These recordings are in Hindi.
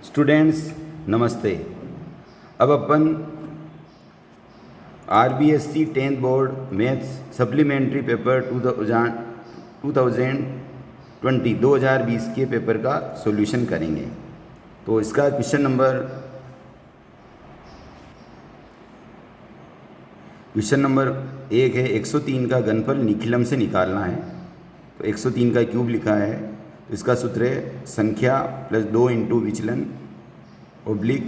स्टूडेंट्स नमस्ते। अब अपन RBSC 10th board maths supplementary paper 2020 के पेपर का सॉल्यूशन करेंगे। तो इसका क्वेश्चन नंबर 1 है 103 का घनफल निखिलम से निकालना है। तो 103 का क्यूब लिखा है, तो इसका सूत्र है संख्या प्लस 2 इंटू विचलन ओब्लिक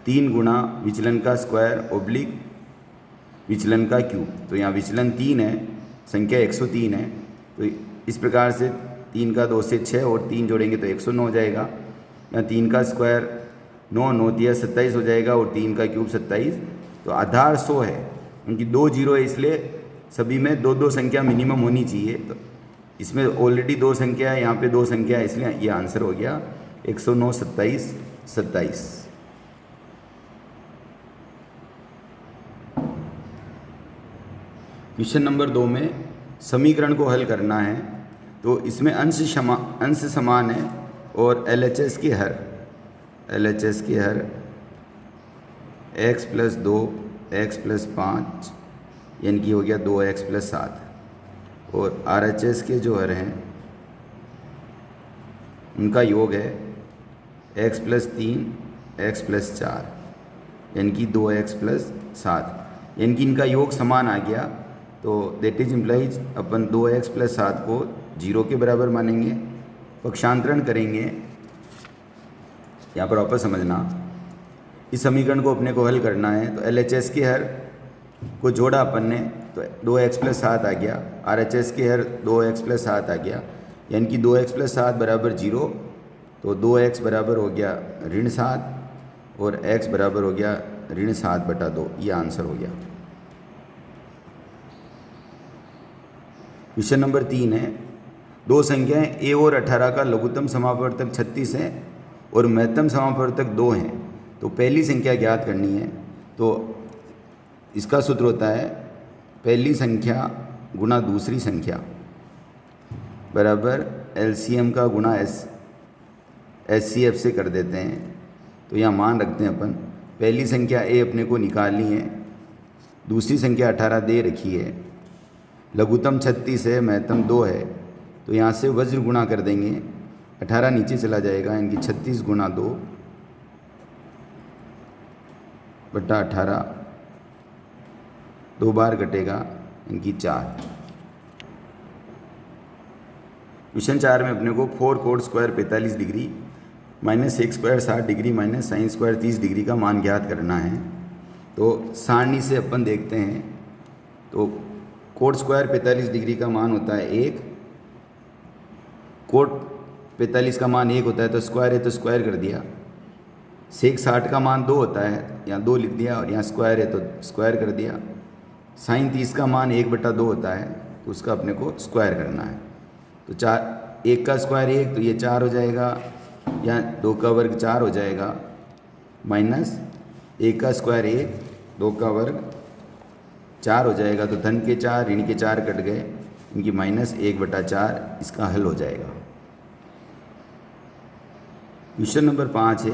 3 गुणा विचलन का स्क्वायर ओब्लिक विचलन का क्यूब। तो यहाँ विचलन 3 है, संख्या 103 है, तो इस प्रकार से 3 का 2 से 6 और 3 जोड़ेंगे तो 109 हो जाएगा। यहाँ 3 का स्क्वायर 9 9 दिया 27 हो जाएगा और 3 का क्यूब 27। तो आधार 100 है, उनकी 2 जीरो है, इसलिए सभी में 2 संख्या मिनिमम होनी चाहिए। तो इसमें ऑलरेडी 2 संख्या है, यहाँ पे 2 संख्या है, इसलिए ये आंसर हो गया 109 27 27। क्वेश्चन नंबर 2 में समीकरण को हल करना है। तो इसमें अंश समान है और LHS के हर x प्लस 2 x प्लस 5 यानी कि हो गया 2x प्लस 7 और RHS के जो हर हैं उनका योग है x प्लस 3 x प्लस 4 यानी कि 2x प्लस 7, यानी कि इनका योग समान आ गया। तो that is implies upon 2x plus 7 को 0 के बराबर मानेंगे, पक्षांतरण करेंगे। यहाँ पर वापस समझना, इस समीकरण को अपने को हल करना है। तो LHS के हर को जोड़ा अपन ने तो 2x प्लस 7 आ गया, RHS के हर 2x प्लस 7 आ गया, यानी कि 2x प्लस 7 बराबर 0। तो 2x बराबर हो गया ऋण 7 और x बराबर हो गया ऋण 7/2। ये आंसर हो गया। क्वेश्चन नंबर 3 है, 2 संख्याएं a और 18 का लघुत्तम समापवर्तक 36 है और महत्तम समापवर्तक 2 हैं। तो पहली संख्या ज्ञात करनी है। तो इसका सूत्र होता है पहली संख्या गुणा दूसरी संख्या बराबर LCM का गुणा SCF से कर देते हैं। तो यहाँ मान रखते हैं अपन, पहली संख्या a अपने को निकालनी है, दूसरी संख्या 18 दे रखी है, लघुत्तम 36 है, महत्तम 2 है। तो यहाँ से वज्र गुणा कर देंगे, 18 नीचे चला जाएगा, इनकी 36 गुणा 2 बटा 18 2 बार कटेगा, इनकी 4। क्वेश्चन 4 में अपने को 4 cot square 45 degree minus sec square 60 degree minus sine square 30 degree का मान ज्ञात करना है। तो सारणी से अपन देखते हैं। तो कोट स्क्वायर 45 डिग्री का मान होता है 1, कोट 45 का मान 1 होता है, तो स्क्वायर है तो स्क्वायर कर दिया। सेक 60 का मान 2 होता है, यहाँ 2 लिख दिया, और यहाँ स्क्वायर है तो स्क्वायर कर दिया। साइन 30 का मान 1/2 होता है, तो उसका अपने को स्क्वायर करना है। तो 1 का स्क्वायर 1, तो ये 4 हो जाएगा, यहाँ 2 का वर्ग 4 हो जाएगा, माइनस 1 का स्क्वायर 1, 2 का वर्ग 4 हो जाएगा। तो धन के 4 ऋण के 4 कट गए, इनकी माइनस 1/4, इसका हल हो जाएगा। क्वेश्चन नंबर 5 है,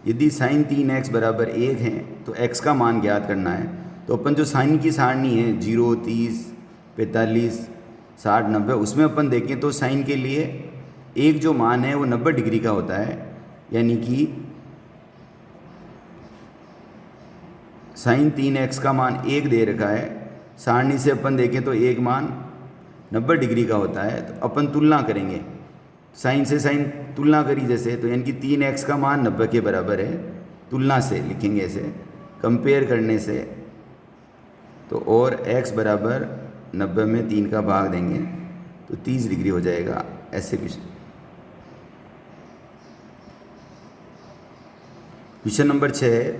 यदि साइन 3x बराबर 1 है तो x का मान ज्ञात करना है। तो अपन जो साइन की सारणी है 0 30 45 60 90, उसमें अपन देखें तो साइन के लिए एक जो मान है वो 90 डिग्री का होता है, यानी कि साइन 3x का मान 1 दे रखा है, सारणी से अपन देखें तो एक मान 90 डिग्री का होता है। तो अपन तुलना करेंगे, साइन से साइन तुलना करी जैसे, तो यानी कि 3x का मान 90 के बराबर है। तुलना से लिखेंगे ऐसे, कंपेयर करने से। तो और x बराबर 90 में 3 का भाग देंगे तो 30 डिग्री हो जाएगा। ऐसे क्वेश्चन नंबर 6 है,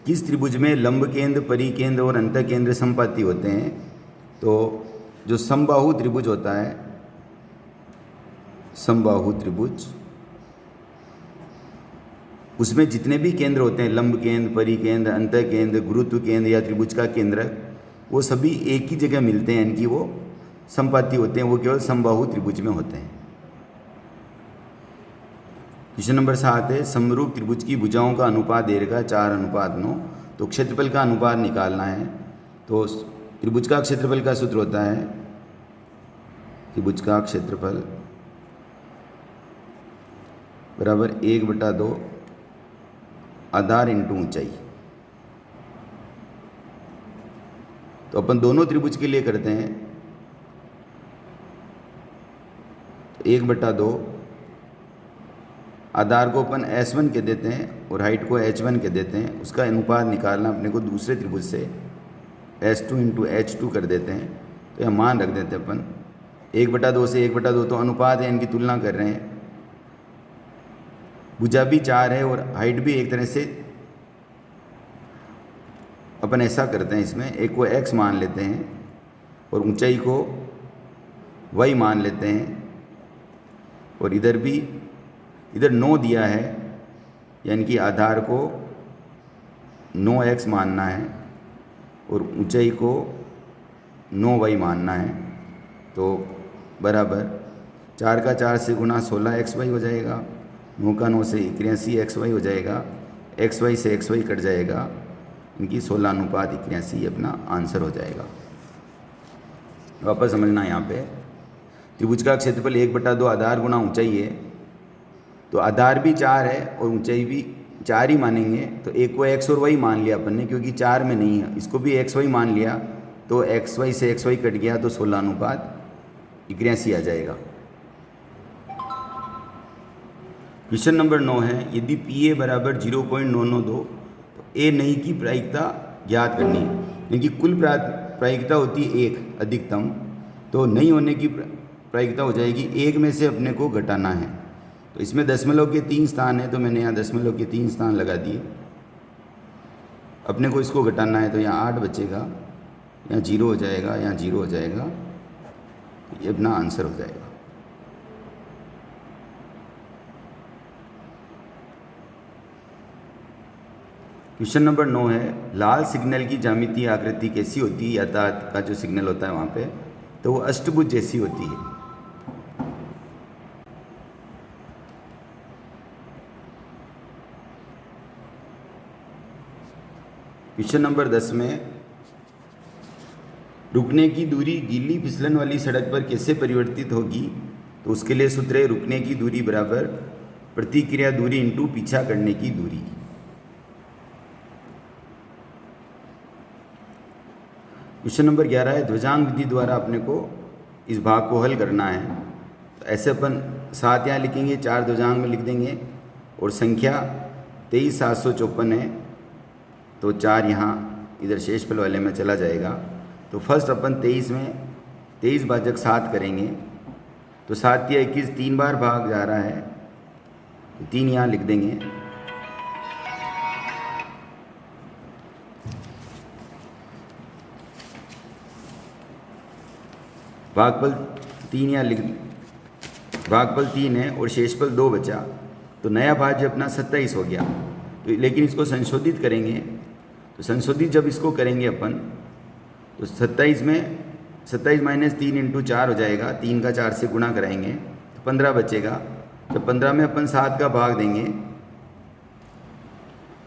किस त्रिभुज में लंब केंद्र परिकेंद्र और अंतः केंद्र समपाती होते हैं। तो जो समबाहु त्रिभुज होता है, समबाहु त्रिभुज, उसमें जितने भी केंद्र होते हैं, लंब केंद्र परिकेंद्र अंतः केंद्र गुरुत्व केंद्र या त्रिभुज का केंद्र, वो सभी एक ही जगह मिलते हैं, यानी कि वो समपाती होते हैं। वो केवल समबाहु त्रिभुज में होते हैं। क्वेश्चन नंबर 7 है समरूप त्रिभुज की भुजाओं का अनुपात दे रखा है 4:9। तो क्षेत्रफल का अनुपात निकालना है। तो त्रिभुज का क्षेत्रफल का सूत्र होता है त्रिभुज का क्षेत्रफल बराबर 1/2 आधार इंटू ऊंचाई। तो अपन दोनों त्रिभुज के लिए करते हैं। तो 1/2 आधार को अपन S1 के देते हैं और हाइट को H1 के देते हैं। उसका अनुपात निकालना अपने को दूसरे त्रिभुज से S2 इंटू H2 कर देते हैं। तो यह मान रख देते हैं अपन 1/2 से 1/2 तो अनुपात है, इनकी तुलना कर रहे हैं। भुजा भी 4 है और हाइट भी एक तरह से अपन ऐसा करते हैं, इसमें एक को x मान लेते हैं और ऊंचाई को y मान लेते हैं। और इधर 9 दिया है, यानी कि आधार को 9x मानना है और ऊंचाई को 9y मानना है। तो बराबर 4 का 4 से गुना 16xy हो जाएगा, 9 का 9 से 81xy हो जाएगा, xy से xy कट जाएगा, इनकी 16:81 अपना आंसर हो जाएगा। वापस समझना यहाँ पे त्रिभुज का क्षेत्रफल 1/2 आधार गुना ऊंचाई है। तो आधार भी 4 है और ऊंचाई भी 4 ही मानेंगे। तो एक को x और y मान लिया अपन ने, क्योंकि 4 में नहीं है, इसको भी xy मान लिया। तो xy से xy कट गया तो 16:81 आ जाएगा। क्वेश्चन नंबर 9 है यदि PA बराबर 0.992 तो A नहीं की प्रायिकता ज्ञात करनी है। यानी कि कुल प्रायिकता होती है 1 अधिकतम, तो नहीं होने की प्रायिकता हो जाएगी 1 में से अपने को घटाना है। तो इसमें दशमलव के 3 स्थान है, तो मैंने यहाँ दशमलव के 3 स्थान लगा दिए। अपने को इसको घटाना है तो यहाँ 8 बचेगा, यहाँ 0 हो जाएगा, यहाँ 0 हो जाएगा, ये अपना आंसर हो जाएगा। क्वेश्चन नंबर 9 है लाल सिग्नल की ज्यामितीय आकृति कैसी होती है। यातायात का जो सिग्नल होता है वहाँ पे, तो वो अष्टभुज जैसी होती है। क्वेश्चन नंबर 10 में रुकने की दूरी गीली फिसलन वाली सड़क पर कैसे परिवर्तित होगी। तो उसके लिए सूत्र है रुकने की दूरी बराबर प्रतिक्रिया दूरी इंटू पीछा करने की दूरी। क्वेश्चन नंबर 11 है ध्वजांक विधि द्वारा अपने को इस भाग को हल करना है। तो ऐसे अपन 7 यहाँ लिखेंगे, 4 ध्वजांक में लिख देंगे और संख्या 23,754 है, तो 4 यहाँ इधर शेषफल वाले में चला जाएगा। तो फर्स्ट अपन 23 में 23 भाजक 7 करेंगे। तो 7 या 21 3 बार भाग जा रहा है, तो 3 यहाँ लिख देंगे। भागफल 3 यहाँ लिख, भागफल 3 है और शेषफल 2 बचा। तो नया भाज्य अपना 27 हो गया। तो लेकिन इसको संशोधित करेंगे, तो संशोधित जब इसको करेंगे अपन, तो 27 में 27 माइनस 3 इंटू 4 हो जाएगा, 3 का 4 से गुणा कराएंगे तो 15 बचेगा। जब 15 में अपन 7 का भाग देंगे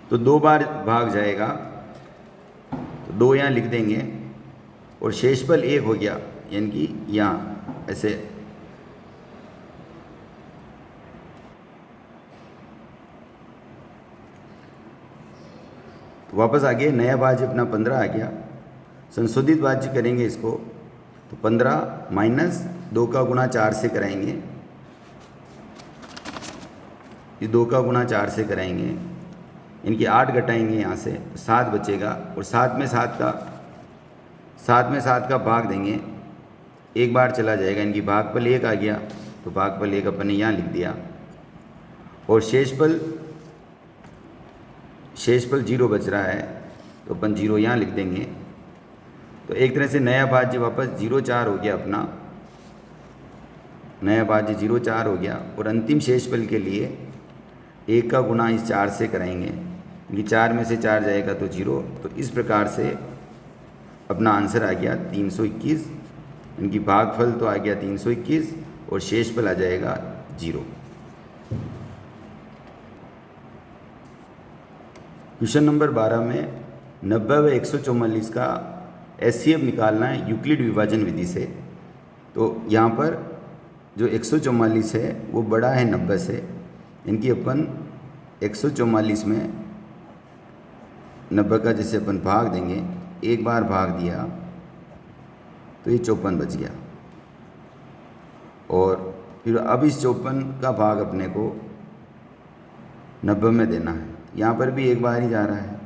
तो 2 बार भाग जाएगा, तो 2 यहाँ लिख देंगे और शेषफल 1 हो गया, यानी कि यहाँ ऐसे। तो वापस आ गए, नया भाज्य अपना 15 आ गया। संशोधित भाज्य करेंगे इसको, तो 15 माइनस 2 का गुणा 4 से कराएंगे, इस 2 का गुणा 4 से कराएंगे, इनकी 8 घटाएंगे यहाँ से, 7 बचेगा। और 7 में 7 का भाग देंगे, एक बार चला जाएगा, इनकी भागफल 1 आ गया। तो भागफल 1 अपन ने यहाँ लिख दिया और शेषफल 0 बच रहा है, तो अपन 0 यहाँ लिख देंगे। तो एक तरह से नया भाज्य वापस 0,4 हो गया अपना, नया भाज्य 0,4 हो गया। और अंतिम शेषफल के लिए 1 का गुणा इस 4 से कराएंगे, क्योंकि 4 में से 4 जाएगा तो 0। तो इस प्रकार से अपना आंसर आ गया 321। इनकी भागफल तो आ गया 321 और शेषफल आ जाएगा 0। क्वेश्चन नंबर 12 में 90 व 144 का एचसीएफ निकालना है यूक्लिड विभाजन विधि से। तो यहाँ पर जो 144 है वो बड़ा है 90 से, इनकी अपन 144 में 90 का जैसे अपन भाग देंगे, एक बार भाग दिया तो ये 54 बच गया, और फिर अब इस 54 का भाग अपने को 90 में देना है। यहाँ पर भी एक बार ही जा रहा है,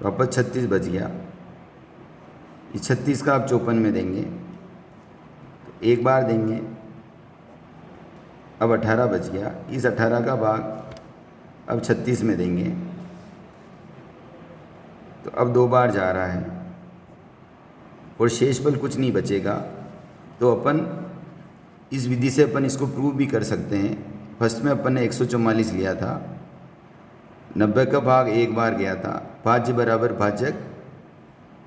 वापस 36 बच गया। इस 36 का अब 54 में देंगे तो एक बार देंगे, अब 18 बच गया। इस 18 का भाग अब 36 में देंगे तो अब 2 बार जा रहा है और शेष बल कुछ नहीं बचेगा। तो अपन इस विधि से अपन इसको प्रूव भी कर सकते हैं। फर्स्ट में अपन ने 144 लिया था, 90 का भाग एक बार गया था, भाज्य बराबर भाजक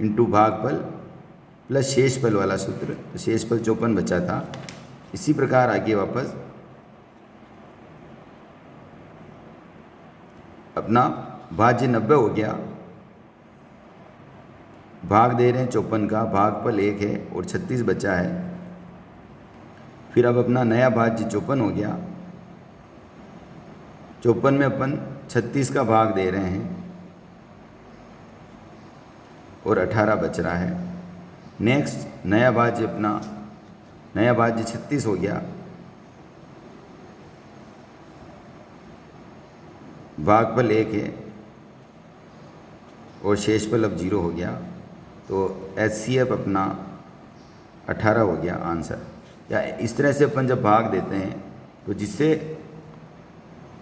इंटू भागफल प्लस शेषफल वाला सूत्र, तो शेषफल 54 बचा था। इसी प्रकार आगे वापस अपना भाज्य 90 हो गया, भाग दे रहे हैं 54 का, भागफल 1 है और 36 बचा है। फिर अब अपना नया भाज्य 54 हो गया, 54 में अपन 36 का भाग दे रहे हैं और 18 बच रहा है। नेक्स्ट नया भाज्य अपना नया भाज्य 36 हो गया, भागफल 1 है और शेषफल अब 0 हो गया। तो एचसीएफ अपना 18 हो गया आंसर। या इस तरह से अपन जब भाग देते हैं तो जिससे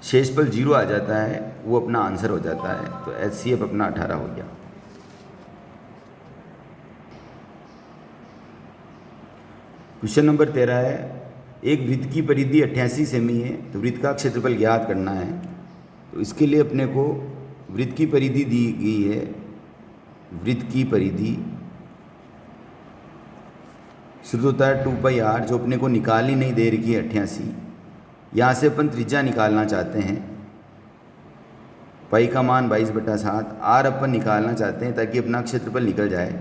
शेषफल 0 आ जाता है वो अपना आंसर हो जाता है। तो एचसीएफ अपना 18 हो गया। क्वेश्चन नंबर 13 है, एक वृत्त की परिधि 88 सेमी है, तो वृत्त का क्षेत्रफल ज्ञात करना है। तो इसके लिए अपने को वृत्त की परिधि दी गई है, वृत्त की परिधि शुरू होता है 2πr, जो अपने को निकालनी नहीं दे रखी है 88। यहाँ से अपन त्रिज्या निकालना चाहते हैं, पाई का मान 22/7, आर अपन निकालना चाहते हैं ताकि अपना क्षेत्रफल निकल जाए।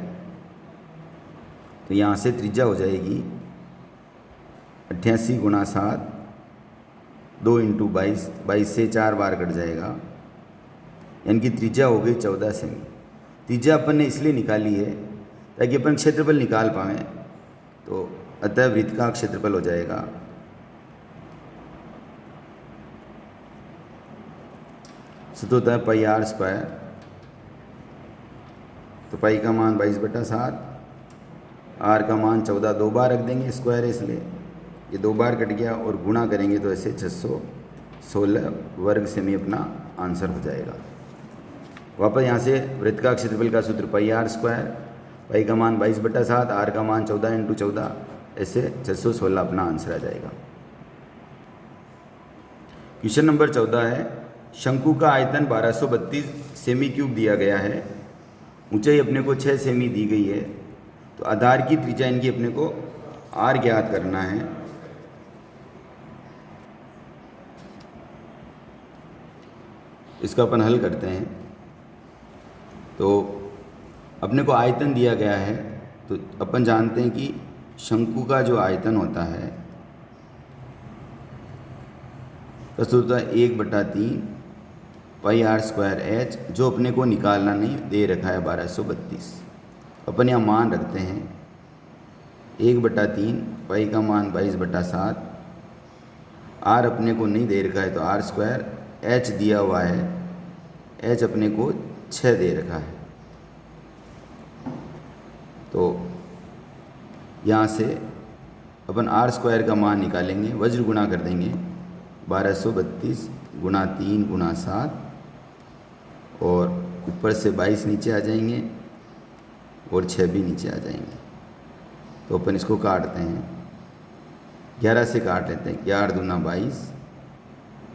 तो यहाँ से त्रिज्या हो जाएगी 88 × 7, 2 × 22, 22 से 4 बार कट जाएगा, यानी कि त्रिज्या हो गई 14 सेमी। त्रिज्या अपन ने इसलिए निकाली है ताकि अपन क्षेत्रफल निकाल पाएँ। तो अतः वृत्त का क्षेत्रफल हो जाएगा सूत्र होता है πr²। तो पाई का मान 22/7, आर का मान 14, 2 बार रख देंगे, स्क्वायर है इसलिए ये 2 बार कट गया, और गुणा करेंगे तो ऐसे 616 वर्ग सेमी अपना आंसर हो जाएगा। वापस यहाँ से वृत्त का क्षेत्रफल का सूत्र πr², पाई का मान 22/7, आर का मान 14 × 14, ऐसे 616 अपना आंसर आ जाएगा। क्वेश्चन नंबर 14 है, शंकु का आयतन 1232 सेमी क्यूब दिया गया है, ऊंचाई अपने को 6 सेमी दी गई है। तो आधार की त्रिज्या इनकी अपने को आर ज्ञात करना है। इसका अपन हल करते हैं। तो अपने को आयतन दिया गया है, तो अपन जानते हैं कि शंकु का जो आयतन होता है तो होता है 1/3 πr²h, जो अपने को निकालना नहीं दे रखा है 1232। अपन यहाँ मान रखते हैं 1/3, पाई का मान 22/7, आर अपने को नहीं दे रखा है तो r², h दिया हुआ है, h अपने को 6 दे रखा है। तो यहाँ से अपन r² का मान निकालेंगे, वज्र गुणा कर देंगे 1232 × 3 × 7, और ऊपर से 22 नीचे आ जाएंगे और 6 भी नीचे आ जाएंगे। तो अपन इसको काटते हैं, 11 से काट लेते हैं, 11 दूना 22,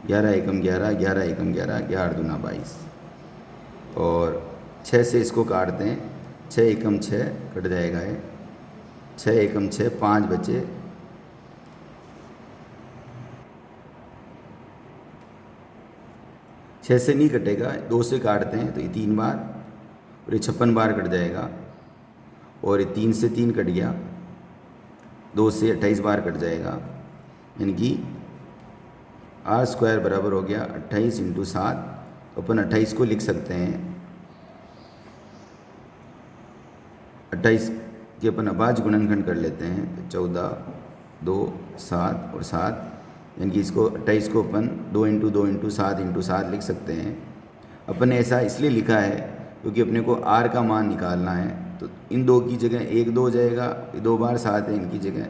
11 एकम 11, 11 एकम 11, 11 दूना 22, और 6 से इसको काटते हैं, 6 एकम 6 कट जाएगा है, 6 एकम 6, 5 बचे, 6 6 से नहीं कटेगा, 2 से काटते हैं तो ये 3 बार और ये 56 बार कट जाएगा, और ये 3 से 3 कट गया, 2 से 28 बार कट जाएगा, यानी कि आर स्क्वायर बराबर हो गया 28 × 7। तो अपन 28 को लिख सकते हैं, 28 के अपन अभाज्य गुणनखंड कर लेते हैं, तो 14, 2, 7 और 7, यानी कि इसको 28 को अपन 2 × 2 × 7 × 7 लिख सकते हैं। अपन ने ऐसा इसलिए लिखा है क्योंकि अपने को आर का मान निकालना है, तो इन दो की जगह 1 2 हो जाएगा, 2 बार 7 है इनकी जगह,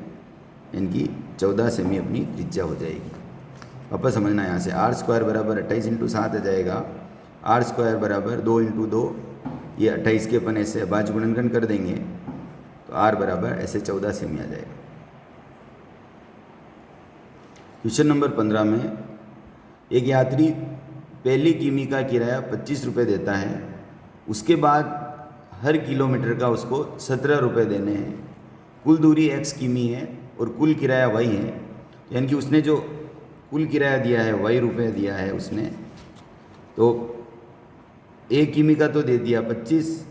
इनकी 14 सेमी अपनी त्रिज्या हो जाएगी। वापस समझना यहाँ से, आर स्क्वायर बराबर 28 × 7 आ जाएगा, आर स्क्वायर बराबर 2 × 2, ये 28 के अपन ऐसे अभाज्य गुणनखंड कर देंगे तो आर बराबर ऐसे 14 सेमी आ जाएगा। क्वेश्चन नंबर 15 में एक यात्री पहली किमी का किराया 25 रुपये देता है, उसके बाद हर किलोमीटर का उसको 17 रुपये देने हैं। कुल दूरी x किमी है और कुल किराया y है, यानी कि उसने जो कुल किराया दिया है y रुपये दिया है उसने, तो 1 किमी का तो दे दिया 25,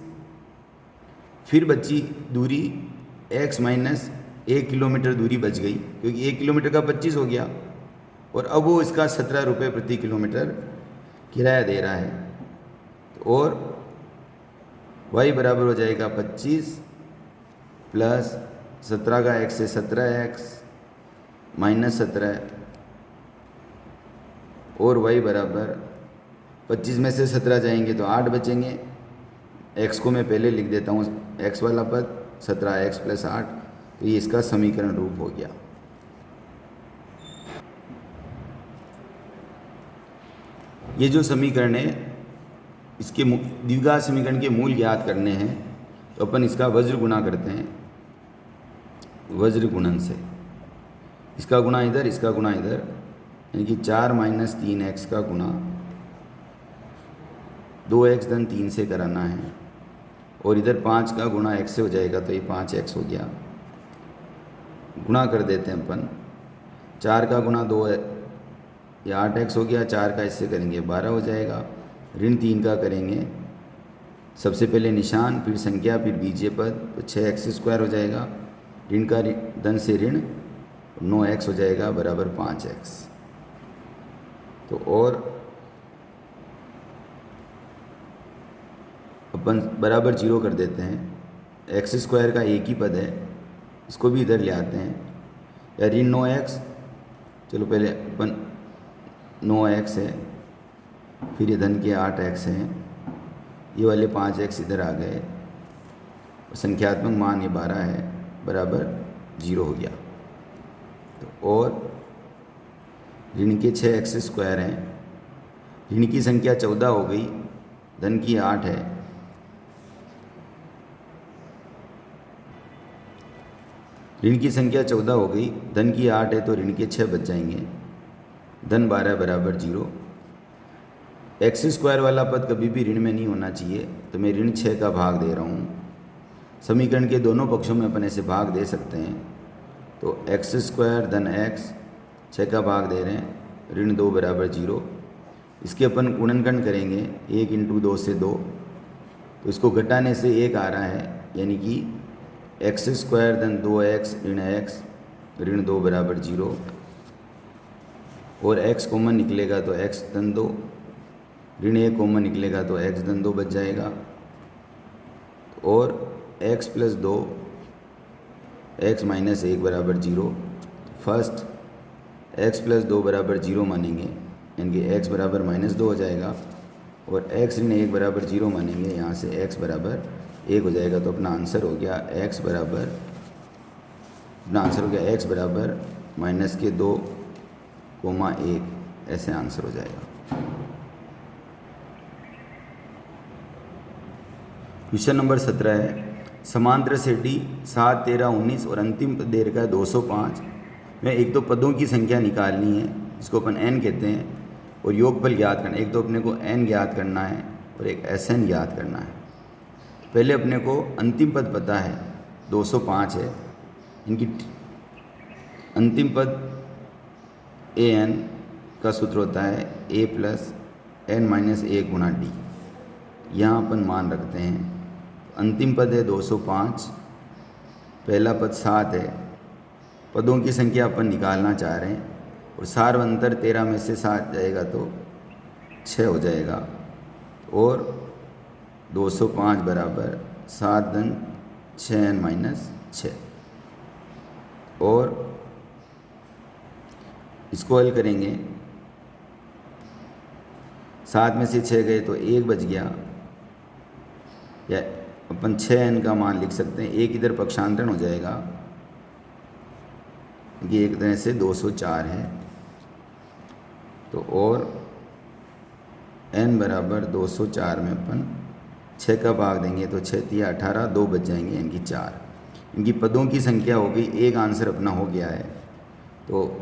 फिर बची दूरी x माइनस 1 किलोमीटर दूरी बच गई, क्योंकि 1 किलोमीटर का 25 हो गया, और अब वो इसका 17 रुपये प्रति किलोमीटर किराया दे रहा है। तो और y बराबर हो जाएगा 25 प्लस 17 का x से 17x माइनस 17, और y बराबर 25 में से 17 जाएंगे तो 8 बचेंगे। x को मैं पहले लिख देता हूँ, x वाला पद 17x + 8, तो ये इसका समीकरण रूप हो गया। ये जो समीकरण है, इसके द्विघात समीकरण के मूल ज्ञात करने हैं, तो अपन इसका वज्र गुणा करते हैं, वज्र गुणन से। इसका गुणा इधर, इसका गुणा इधर, यानी कि 4 - 3x का गुणा 2x धन 3 से कराना है, और इधर 5 का गुणा x से हो जाएगा, तो ये 5x हो गया। गुणा कर देते हैं अपन, 4 का गुणा 2 है, ये 8x हो गया, 4 का इससे करेंगे 12 हो जाएगा, ऋण 3 का करेंगे सबसे पहले निशान, फिर संख्या, फिर बीजीय पद, तो 6x² हो जाएगा, ऋण का धन से ऋण 9x हो जाएगा बराबर 5x। तो और अपन बराबर 0 कर देते हैं। x² का एक ही पद है, इसको भी इधर ले आते हैं, या ऋण 9x, चलो पहले अपन 9x है, फिर ये धन के 8x है, ये वाले 5x इधर आ गए, और संख्यात्मक मान ये 12 है बराबर 0 हो गया। तो और ऋण के 6x² हैं, ऋण की संख्या 14 हो गई, धन की 8 है, ऋण की संख्या 14 हो गई, धन की 8 है, तो ऋण के 6 बच जाएंगे, धन 12 बराबर 0। x² वाला पद कभी भी ऋण में नहीं होना चाहिए, तो मैं ऋण 6 का भाग दे रहा हूँ। समीकरण के दोनों पक्षों में अपन ऐसे भाग दे सकते हैं, तो x² धन x 6 का भाग दे रहे हैं, ऋण 2 बराबर 0। इसके अपन गुणनखंड करेंगे, 1 × 2 से 2, तो इसको घटाने से 1 आ रहा है, यानी कि x² धन 2x ऋण x ऋण 2 बराबर 0, और x कॉमन निकलेगा तो x धन 2, ऋण 1 कॉमन निकलेगा तो x धन 2 बच जाएगा, और x + 2 x - 1 बराबर 0। फर्स्ट x + 2 बराबर 0 मानेंगे, यानी कि x बराबर -2 हो जाएगा, और x ऋण 1 बराबर 0 मानेंगे, यहाँ से x बराबर 1 हो जाएगा। तो अपना आंसर हो गया x बराबर -2, ऐसे आंसर हो जाएगा। क्वेश्चन नंबर 17 है, समांतर से D 7, 13, 19 और अंतिम पद दे रखा है 205 में एक तो पदों की संख्या निकालनी है, जिसको अपन n कहते हैं, और योगफल ज्ञात करना है। एक तो अपने को n ज्ञात करना है और एक Sn ज्ञात करना है। पहले अपने को अंतिम पद पता है 205 है, इनकी अंतिम पद an का सूत्र होता है a + n माइनस 1 गुणा डी। यहाँ अपन मान रखते हैं। अंतिम पद है 205, पहला पद 7 है। पदों की संख्या अपन निकालना चाह रहे हैं और सार अंतर 13 में से 7 जाएगा तो 6 हो जाएगा। और 205 बराबर 7 धन 6n माइनस 6। और इसको हल करेंगे, 7 में से 6 गए तो 1 बच गया, या अपन 6n का मान लिख सकते हैं। एक इधर पक्षांतरण हो जाएगा, ये एक तरह से 204 है। तो और n बराबर 204 में अपन 6 का भाग देंगे तो 6 तिया 18, 2 बच जाएंगे, इनकी 4। इनकी पदों की संख्या हो गई। एक आंसर अपना हो गया है। तो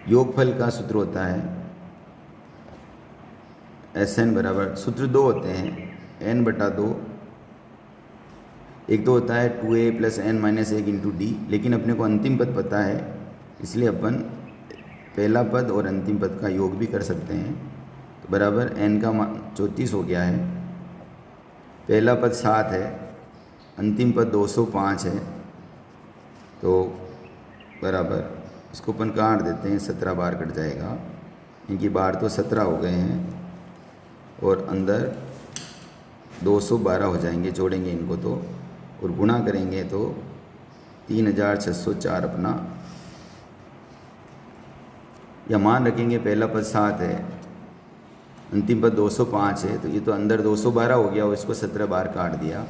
योगफल का सूत्र होता है Sn बराबर, सूत्र दो होते हैं, n बटा 2। एक तो होता है 2a plus n minus 1 into D, लेकिन अपने को अंतिम पद पता है, इसलिए अपन पहला पद और अंतिम पद का योग भी कर सकते हैं। तो बराबर n का मान 34 हो गया है। पहला पद 7 है, अंतिम पद 205 है। तो बराबर इसको अपन काट देते हैं, 17 बार कट जाएगा। इनकी बार तो 17 हो गए हैं और अंदर 212 हो जाएंगे, जोड़ेंगे इनको तो और गुणा करेंगे तो 3604 अपना, या मान रखेंगे पहला पद 7 है, अंतिम पद 205 है। तो ये तो अंदर 212 हो गया और इसको 17 बार काट दिया।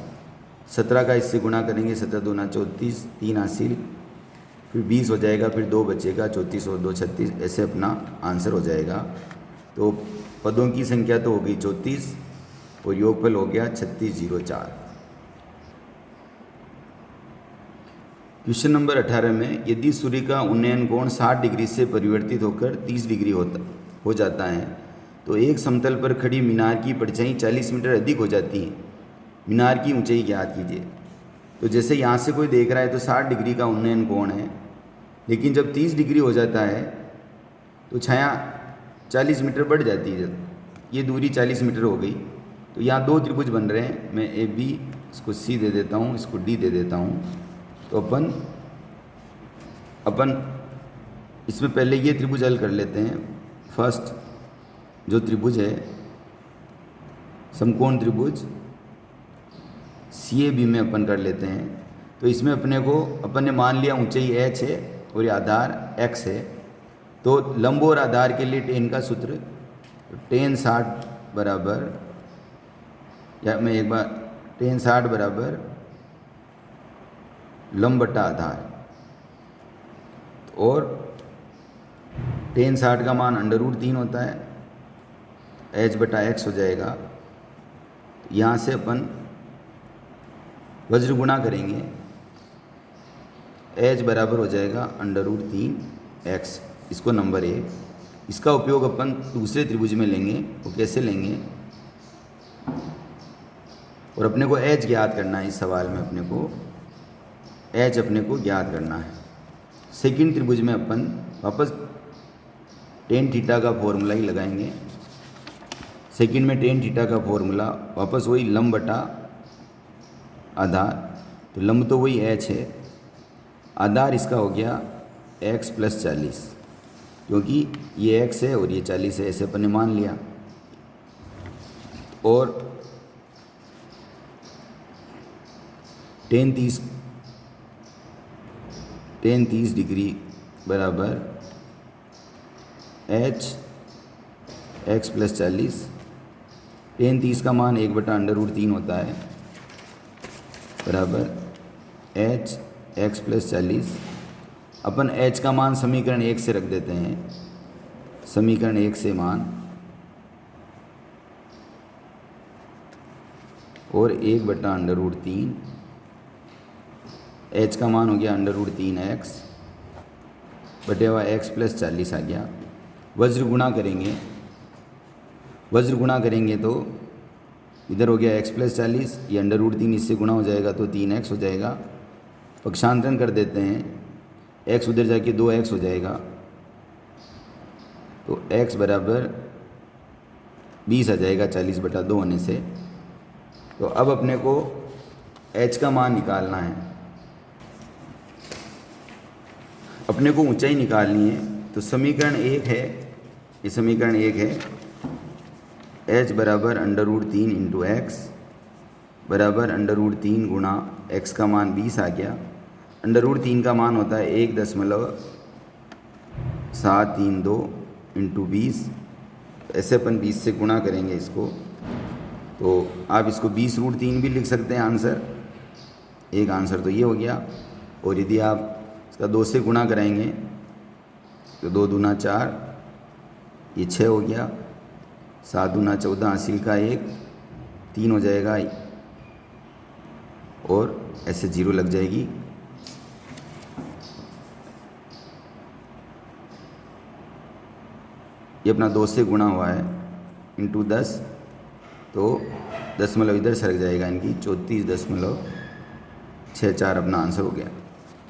17 का इससे गुणा करेंगे, 17 दूना 34, 3 हासिल, फिर 20 हो जाएगा, फिर 2 बचेगा, 34 और 2 36, ऐसे अपना आंसर हो जाएगा। तो पदों की संख्या तो हो गई 34 और योगफल हो गया 3604। क्वेश्चन नंबर 18 में, यदि सूर्य का उन्नयन कोण 60 डिग्री से परिवर्तित होकर 30 डिग्री हो जाता है तो एक समतल पर खड़ी मीनार की परछाई 40 मीटर अधिक हो जाती है। मीनार की ऊंचाई ज्ञात कीजिए। तो जैसे यहाँ से कोई देख रहा है तो 60 डिग्री का उन्नयन कोण है, लेकिन जब 30 डिग्री हो जाता है तो छाया 40 मीटर बढ़ जाती है। ये दूरी 40 मीटर हो गई। तो यहाँ दो त्रिभुज बन रहे हैं। मैं ए बी, इसको सी दे देता हूँ, इसको डी दे देता हूँ। तो अपन इसमें पहले ये त्रिभुज हल कर लेते हैं। फर्स्ट जो त्रिभुज है समकोण त्रिभुज सी ए बी में अपन कर लेते हैं। तो इसमें अपन ने मान लिया ऊंचाई h है और ये आधार x है। तो लंब और आधार के लिए टेन का सूत्र, टेन 60 बराबर, या मैं एक बार, टेन 60 बराबर लंब बटा आधार। और टेन 60 का मान √3 होता है, h बटा x हो जाएगा। यहाँ से अपन वज्र गुणा करेंगे, h बराबर हो जाएगा √3x। इसको नंबर 1। इसका उपयोग अपन दूसरे त्रिभुज में लेंगे। वो कैसे लेंगे, और अपने को h ज्ञात करना है। इस सवाल में अपने को ज्ञात करना है। सेकंड त्रिभुज में अपन वापस टेन थीटा का फॉर्मूला ही लगाएंगे। सेकंड में टेन थीटा का फॉर्मूला वापस वही लंब बटा आधार। तो लंब तो वही h है, आधार इसका हो गया x प्लस 40, क्योंकि ये x है और ये 40 है, ऐसे अपन ने मान लिया। और टेन 30 डिग्री बराबर h x प्लस 40। टेन 30 का मान 1 बटा √3 होता है, बराबर h x प्लस 40। अपन h का मान समीकरण 1 से रख देते हैं। समीकरण 1 से मान, और 1 बटा √3, h का मान हो गया √3x बटे हुआ x प्लस 40 आ गया। वज्र गुणा करेंगे तो इधर हो गया x प्लस 40, ये √3 इससे गुणा हो जाएगा तो 3x हो जाएगा। पक्षांतरण कर देते हैं, x उधर जाके 2x हो जाएगा। तो x बराबर 20 आ जाएगा 40/2 होने से। तो अब अपने को h का मान निकालना है, अपने को ऊंचाई निकालनी है। तो समीकरण 1 है, ये समीकरण 1 है, h बराबर √3 इंटू एक्स बराबर √3 गुणा x का मान 20 आ गया। √3 का मान होता है 1.732 इंटू 20। ऐसे अपन 20 से गुणा करेंगे इसको, तो आप इसको 20√3 भी लिख सकते हैं आंसर। एक आंसर तो ये हो गया। और यदि आप इसका 2 से गुणा कराएंगे तो 2 दूना 4, ये 6 हो गया। 7 दूना 14, हासिल का 1, 3 हो जाएगा और ऐसे 0 लग जाएगी। ये अपना 2 से गुणा हुआ है इंटू 10, तो दशमलव इधर सरक जाएगा, इनकी 34.64 अपना आंसर हो गया।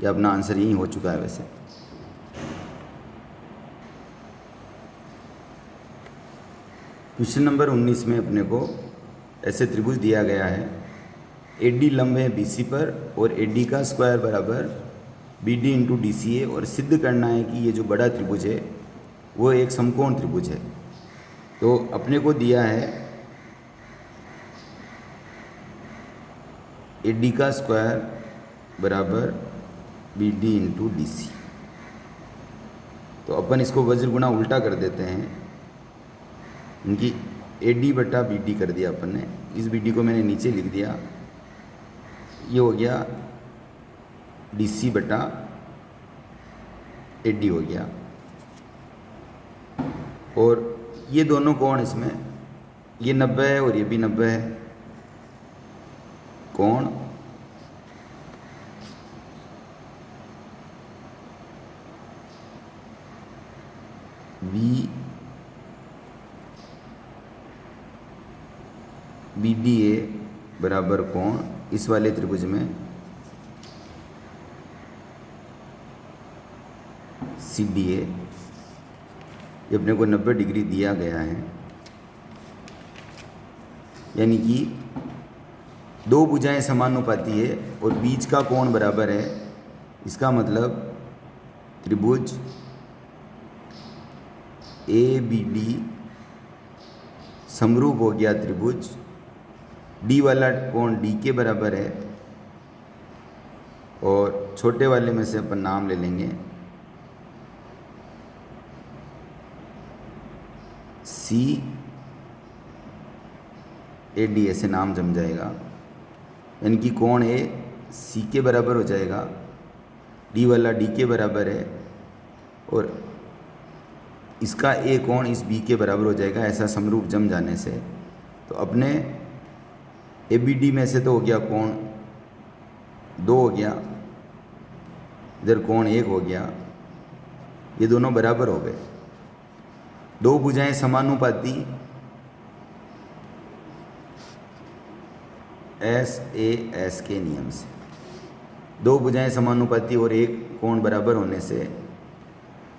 ये अपना आंसर यही हो चुका है। वैसे क्वेश्चन नंबर 19 में अपने को ऐसे त्रिभुज दिया गया है, AD लंब है BC पर और AD का स्क्वायर बराबर BD इंटू DCA, और सिद्ध करना है कि ये जो बड़ा त्रिभुज है वो एक समकोण त्रिभुज है। तो अपने को दिया है AD का स्क्वायर बराबर BD इंटू DC। तो अपन इसको वज्र गुणा उल्टा कर देते हैं, इनकी AD/BD कर दिया अपन ने। इस BD को मैंने नीचे लिख दिया, ये हो गया DC/AD हो गया। और ये दोनों कोण इसमें, ये 90 है और ये भी 90 है। कोण BDA बराबर कोण इस वाले त्रिभुज में CDA, ये अपने को 90 डिग्री दिया गया है। यानी कि दो भुजाएं समानुपाती है और बीच का कोण बराबर है। इसका मतलब त्रिभुज ABD समरूप हो गया त्रिभुज D वाला कोण D के बराबर है। और छोटे वाले में से अपन नाम ले लेंगे CAD, ऐसे नाम जम जाएगा। यानी कि कोण A C के बराबर हो जाएगा, D वाला D के बराबर है और इसका A कोण इस B के बराबर हो जाएगा, ऐसा समरूप जम जाने से। तो अपने ABD में से तो हो गया कोण 2 हो गया, इधर कोण 1 हो गया, ये दोनों बराबर हो गए। दो भुजाएं समानुपाती SAS के नियम से, दो भुजाएं समानुपाती और एक कोण बराबर होने से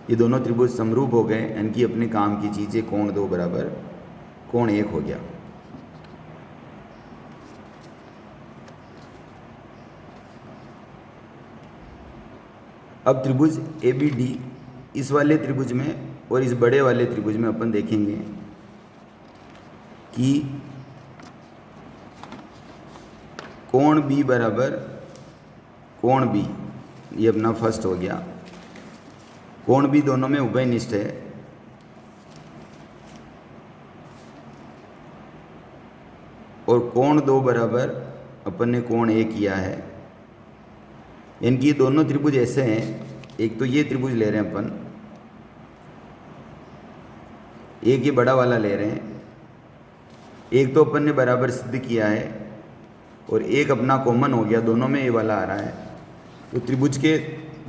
ये दोनों त्रिभुज समरूप हो गए। यानी कि अपने काम की चीज़ें कोण 2 बराबर कोण 1 हो गया। अब त्रिभुज ABD इस वाले त्रिभुज में और इस बड़े वाले त्रिभुज में अपन देखेंगे कि कोण B बराबर कोण B, ये अपना फर्स्ट हो गया। कोण B दोनों में उभयनिष्ठ है। और कोण 2 बराबर अपन ने कोण A किया है। यानी कि ये दोनों त्रिभुज ऐसे हैं, एक तो ये त्रिभुज ले रहे हैं अपन, एक ये बड़ा वाला ले रहे हैं, एक तो अपन ने बराबर सिद्ध किया है और एक अपना कॉमन हो गया, दोनों में ये वाला आ रहा है। तो त्रिभुज के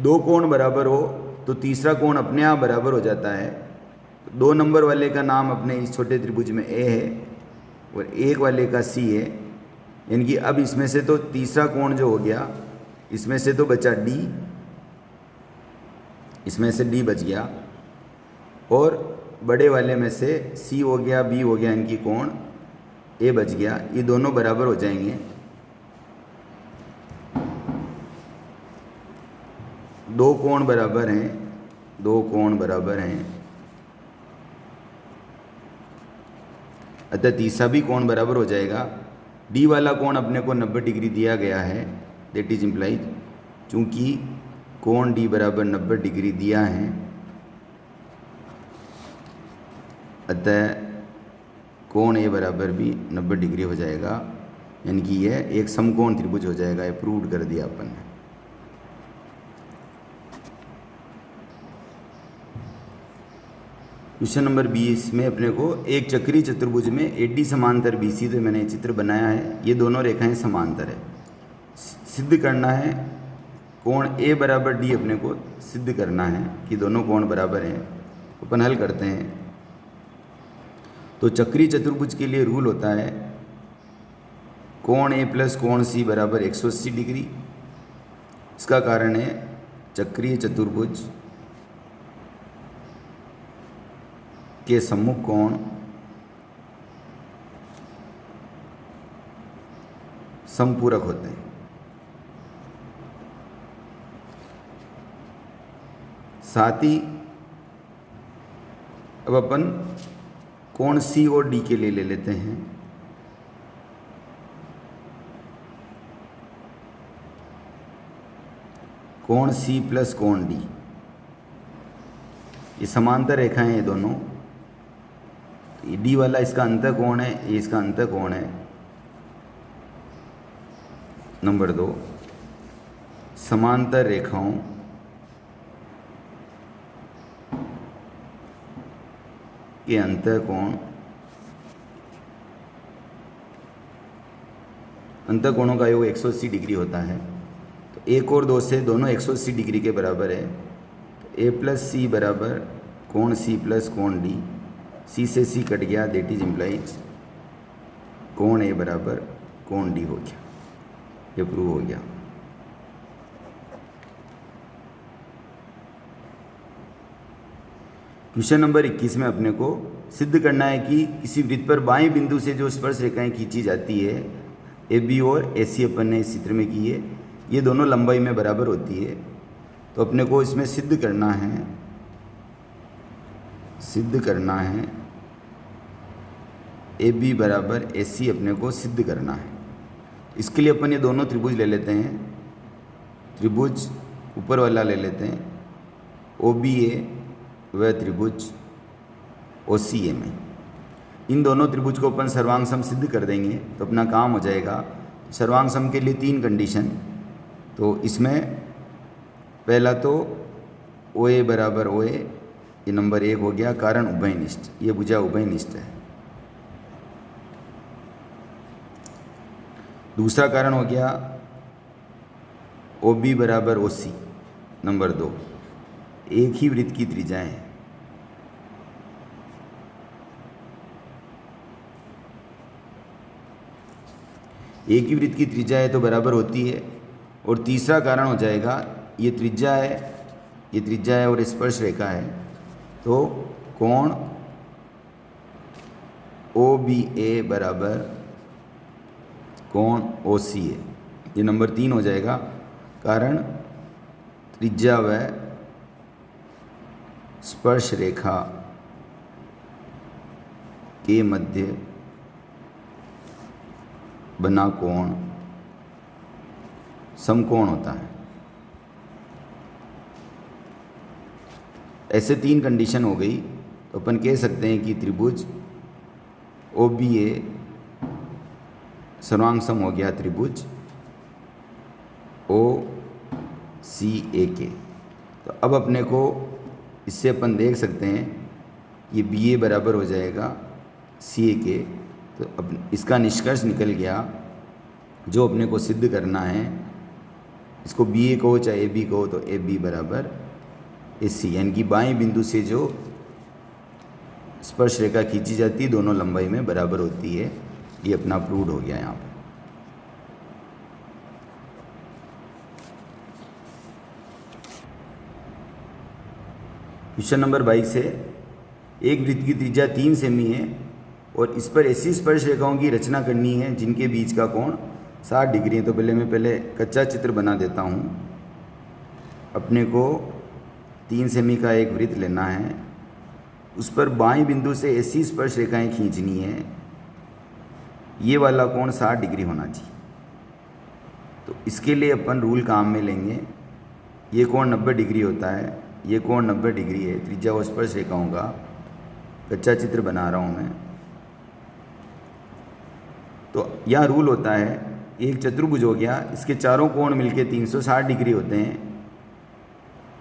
दो कोण बराबर हो तो तीसरा कोण अपने आप बराबर हो जाता है। 2 नंबर वाले का नाम अपने इस छोटे त्रिभुज में A है और 1 वाले का C है। यानी कि अब इसमें से तो तीसरा कोण जो हो गया, इसमें से तो बचा D, इसमें से D बच गया। और बड़े वाले में से सी हो गया, बी हो गया, इनकी कोण ए बच गया, ये दोनों बराबर हो जाएंगे। दो कोण बराबर हैं, दो कोण बराबर हैं, अतः तीसरा भी कोण बराबर हो जाएगा। डी वाला कोण अपने को 90 डिग्री दिया गया है, दैट इज इम्प्लाइज चूँकि कोण डी बराबर 90 डिग्री दिया है, अतः कोण ए बराबर भी 90 डिग्री हो जाएगा, यानी कि यह एक समकोण त्रिभुज हो जाएगा। ये प्रूव कर दिया अपन ने। क्वेश्चन नंबर 20 में अपने को एक चक्रीय चतुर्भुज में एडी समांतर बीसी, तो मैंने चित्र बनाया है, ये दोनों रेखाएं समांतर है। सिद्ध करना है कोण ए बराबर डी, अपने को सिद्ध करना है कि दोनों कोण बराबर हैं। अपन हल करते हैं। तो चक्रीय चतुर्भुज के लिए रूल होता है कोण ए प्लस कोण सी बराबर 180 डिग्री। इसका कारण है चक्रीय चतुर्भुज के सम्मुख कोण समपूरक होते हैं। साथ ही अब अपन कोण सी और डी के लिए ले लेते हैं। कोण सी प्लस कोण डी, ये समांतर रेखाएं हैं ये दोनों। डी वाला इसका अंतः कोण है, ये इसका अंतः कोण है। नंबर 2, समांतर रेखाओं के अंतः कोण, अंतः कोणों का योग 180 डिग्री होता है। तो 1 और 2 से दोनों 180 डिग्री के बराबर है। तो ए प्लस सी बराबर कोण सी प्लस कोण डी, सी से सी कट गया, दैट इज इम्प्लाइज कोण ए बराबर कोण डी हो गया। ये प्रूव हो गया। क्वेश्चन नंबर 21 में अपने को सिद्ध करना है कि किसी वृत्त पर बाएं बिंदु से जो स्पर्श रेखाएं खींची जाती है, ए बी और ए सी अपन ने इस चित्र में की है, ये दोनों लंबाई में बराबर होती है। तो अपने को इसमें सिद्ध करना है ए बी बराबर ए सी अपने को सिद्ध करना है। इसके लिए अपन ये दोनों त्रिभुज ले लेते हैं। त्रिभुज ऊपर वाला ले लेते हैं ओ बी ए व त्रिभुज ओ सी ए में। इन दोनों त्रिभुज को अपन सर्वांग सम सिद्ध कर देंगे तो अपना काम हो जाएगा। सर्वांग सम के लिए 3 कंडीशन। तो इसमें पहला तो ओ ए बराबर ओ ए, ये नंबर 1 हो गया, कारण उभयनिष्ठ, ये भुजा उभयनिष्ठ है। दूसरा कारण हो गया ओ बी बराबर ओ सी, नंबर 2, एक ही वृत्त की त्रिज्याएं हैं। एक ही वृत्त की त्रिज्या है तो बराबर होती है। और तीसरा कारण हो जाएगा ये त्रिज्या है और स्पर्श रेखा है, तो कोण ओ बी ए बराबर कोण ओ सी ए, ये नंबर 3 हो जाएगा। कारण त्रिज्या व स्पर्श रेखा के मध्य बना कोण समकोण होता है। ऐसे 3 कंडीशन हो गई तो अपन कह सकते हैं कि त्रिभुज ओ बी ए सर्वांग सम हो गया त्रिभुज ओ सी ए के। तो अब अपने को इससे अपन देख सकते हैं ये बी ए बराबर हो जाएगा सी ए के। तो अब इसका निष्कर्ष निकल गया जो अपने को सिद्ध करना है। इसको बी ए कहो चाहे ए बी कहो, तो ए बी बराबर ए सी, यानी कि बाएं बिंदु से जो स्पर्श रेखा खींची जाती है दोनों लंबाई में बराबर होती है। ये अपना प्रूव्ड हो गया यहाँ पर। क्वेश्चन नंबर 22 है एक वृत्त की त्रिज्या 3 सेमी है और इस पर ऐसी स्पर्श रेखाओं की रचना करनी है जिनके बीच का कोण 60 डिग्री है। तो पहले कच्चा चित्र बना देता हूँ। अपने को 3 सेमी का एक वृत्त लेना है, उस पर बाएं बिंदु से ऐसी स्पर्श रेखाएं खींचनी है, ये वाला कोण 60 डिग्री होना चाहिए। तो इसके लिए अपन रूल काम में लेंगे। ये कोण 90 डिग्री होता है, ये कोण 90 डिग्री है, त्रिज्या व स्पर्श रेखाओं का कच्चा चित्र बना रहा हूँ मैं। तो यह रूल होता है, एक चतुर्भुज हो गया, इसके चारों कोण मिलके 360 डिग्री होते हैं।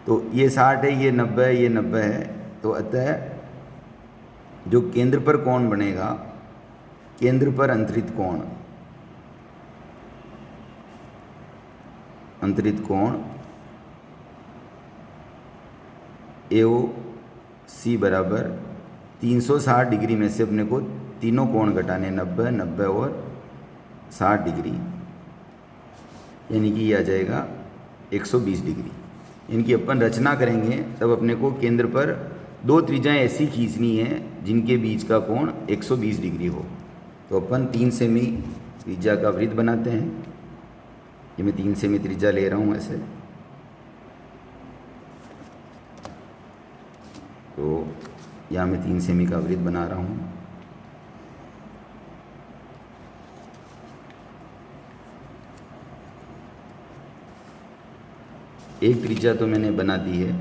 तो ये 60 है, ये 90 है, ये 90 है। तो अतः जो केंद्र पर कोण बनेगा, केंद्र पर अंतरित कोण AOC बराबर 360 डिग्री में से अपने को तीनों कोण घटाने, 90, 90 और 60 डिग्री, यानी कि ये आ जाएगा 120 डिग्री। इनकी अपन रचना करेंगे तब अपने को केंद्र पर दो त्रिज्याएं ऐसी खींचनी है जिनके बीच का कोण 120 डिग्री हो। तो अपन 3 सेमी त्रिज्या का वृत्त बनाते हैं। ये मैं 3 सेमी त्रिज्या ले रहा हूँ ऐसे। तो यहाँ मैं 3 सेमी का वृत्त बना रहा हूँ। एक त्रिज्या तो मैंने बना दी है।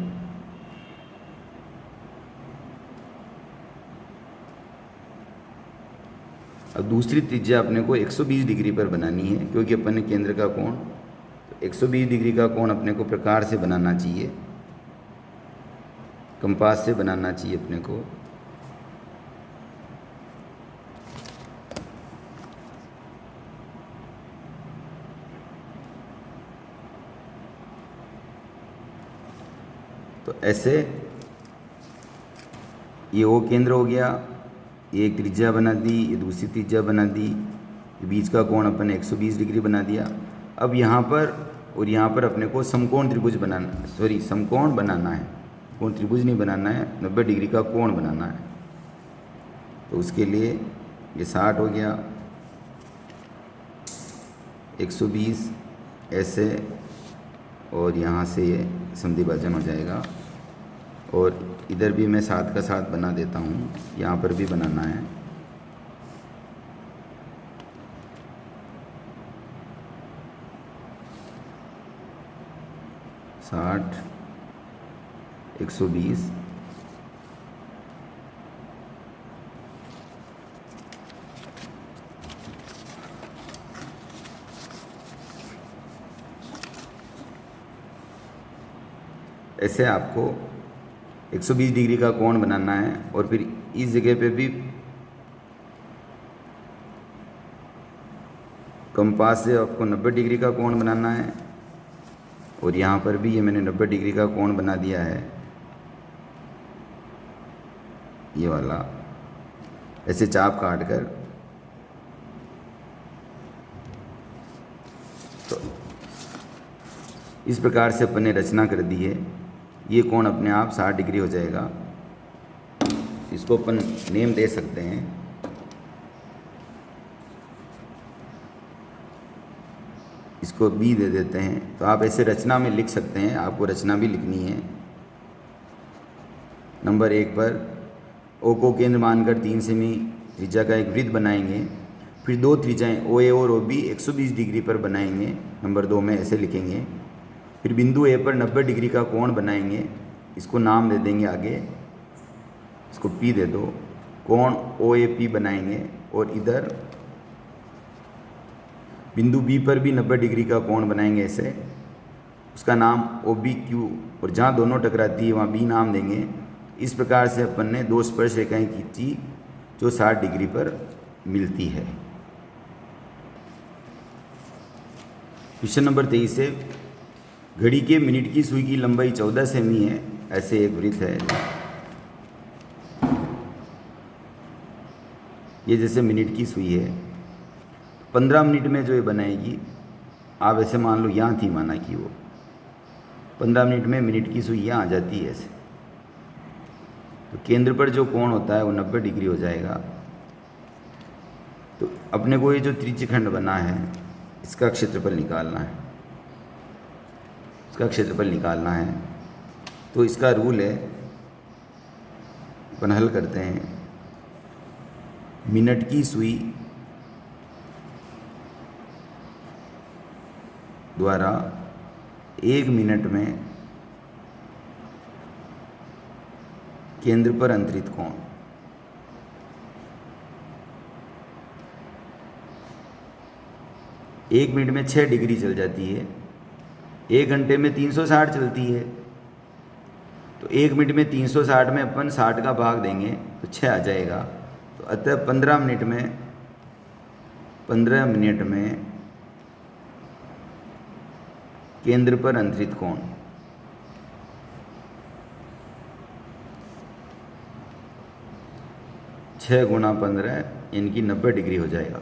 अब दूसरी त्रिज्या अपने को 120 डिग्री पर बनानी है, क्योंकि अपन ने केंद्र का कोण, तो 120 डिग्री का कोण अपने को प्रकार से बनाना चाहिए, कंपास से बनाना चाहिए अपने को। तो ऐसे ये O केंद्र हो गया, ये एक त्रिज्या बना दी, ये दूसरी त्रिज्या बना दी, ये बीच का कोण अपन ने 120 डिग्री बना दिया। अब यहाँ पर और यहाँ पर अपने को समकोण त्रिभुज बनाना, समकोण बनाना है, कोण त्रिभुज नहीं बनाना है, 90 डिग्री का कोण बनाना है। तो उसके लिए ये 60 हो गया, 120 ऐसे, और यहाँ से ये समद्विभाजन हो जाएगा। और इधर भी मैं 7 का 7 बना देता हूँ, यहाँ पर भी बनाना है। साठ 120 ऐसे आपको 120 डिग्री का कोण बनाना है। और फिर इस जगह पे भी कंपास से आपको 90 डिग्री का कोण बनाना है, और यहाँ पर भी ये मैंने 90 डिग्री का कोण बना दिया है, ये वाला, ऐसे चाप काट कर। तो इस प्रकार से अपन ने रचना कर दी है। ये कोण अपने आप 60 डिग्री हो जाएगा। इसको अपन नेम दे सकते हैं, इसको B दे देते हैं। तो आप ऐसे रचना में लिख सकते हैं, आपको रचना भी लिखनी है। नंबर 1 पर O को केंद्र मानकर 3 सेमी त्रिज्या का एक वृत्त बनाएंगे, फिर दो त्रिज्याएं OA और OB 120 डिग्री पर बनाएंगे। नंबर 2 में ऐसे लिखेंगे। फिर बिंदु A पर 90 डिग्री का कोण बनाएंगे, इसको नाम दे देंगे आगे, इसको P दे दो। कोण OAP बनाएंगे, और इधर बिंदु B पर भी 90 डिग्री का कोण बनाएंगे ऐसे, उसका नाम OBQ, और जहाँ दोनों टकराती है वहाँ B नाम देंगे। इस प्रकार से अपन ने दो स्पर्श रेखाएं खींची जो 60 डिग्री पर मिलती है। क्वेश्चन नंबर 23 है, घड़ी के मिनट की सुई की लंबाई 14 सेमी है, ऐसे एक वृत्त है। ये जैसे मिनट की सुई है, 15 मिनट में जो ये बनाएगी, आप ऐसे मान लो यहाँ थी, माना कि वो 15 मिनट में मिनट की सुई यहाँ आ जाती है ऐसे। तो केंद्र पर जो कोण होता है वो 90 डिग्री हो जाएगा। तो अपने को ये जो त्रिज्यखंड बना है इसका क्षेत्रफल निकालना है, इसका क्षेत्रफल निकालना है। तो इसका रूल है, अपन हल करते हैं। मिनट की सुई द्वारा 1 मिनट में केंद्र पर अंतरित कोण, एक मिनट में 6 डिग्री चल जाती है, 1 घंटे में 360 चलती है। तो 1 मिनट में 360 में अपन 60 का भाग देंगे तो 6 आ जाएगा। तो अतः 15 मिनट में केंद्र पर अंतरित कोण 6 गुणा 15 यानी कि 90 डिग्री हो जाएगा।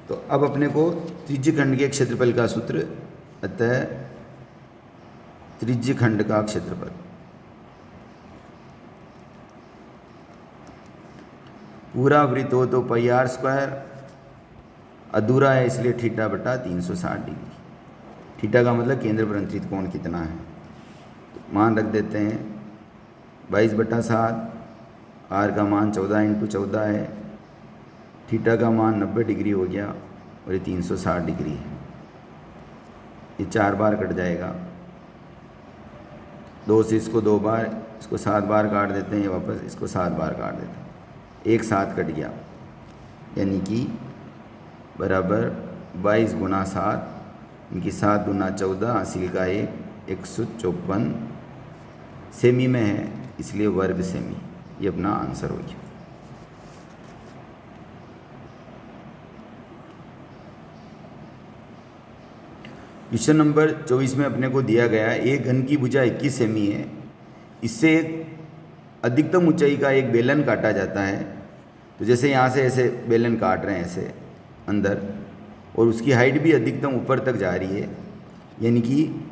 तो अब अपने को त्रिज्यखंड के क्षेत्रफल का सूत्र, अतः त्रिज्यखंड का क्षेत्रफल पूरा वृत्त हो तो पाई आर स्क्वायर, अधूरा है इसलिए थीटा बटा 360 डिग्री। थीटा का मतलब केंद्र पर अंतरित कोण कितना है। तो मान रख देते हैं 22/7, आर का मान 14 × 14 है, थीटा का मान 90 डिग्री हो गया और ये 360 डिग्री है। ये 4 बार कट जाएगा, 2 से इसको 2 बार, इसको 7 बार काट देते हैं, ये वापस इसको 7 बार काट देते हैं, एक साथ कट गया, यानी कि बराबर 22 × 7, इनकी 7 दूना 14, हासिल का 154 सेमी में है इसलिए वर्ग सेमी, ये अपना आंसर हो गया। क्वेश्चन नंबर 24 में अपने को दिया गया है एक घन की भुजा 21 सेमी है, इससे एक अधिकतम ऊंचाई का एक बेलन काटा जाता है। तो जैसे यहाँ से ऐसे बेलन काट रहे हैं ऐसे अंदर, और उसकी हाइट भी अधिकतम ऊपर तक जा रही है, यानी कि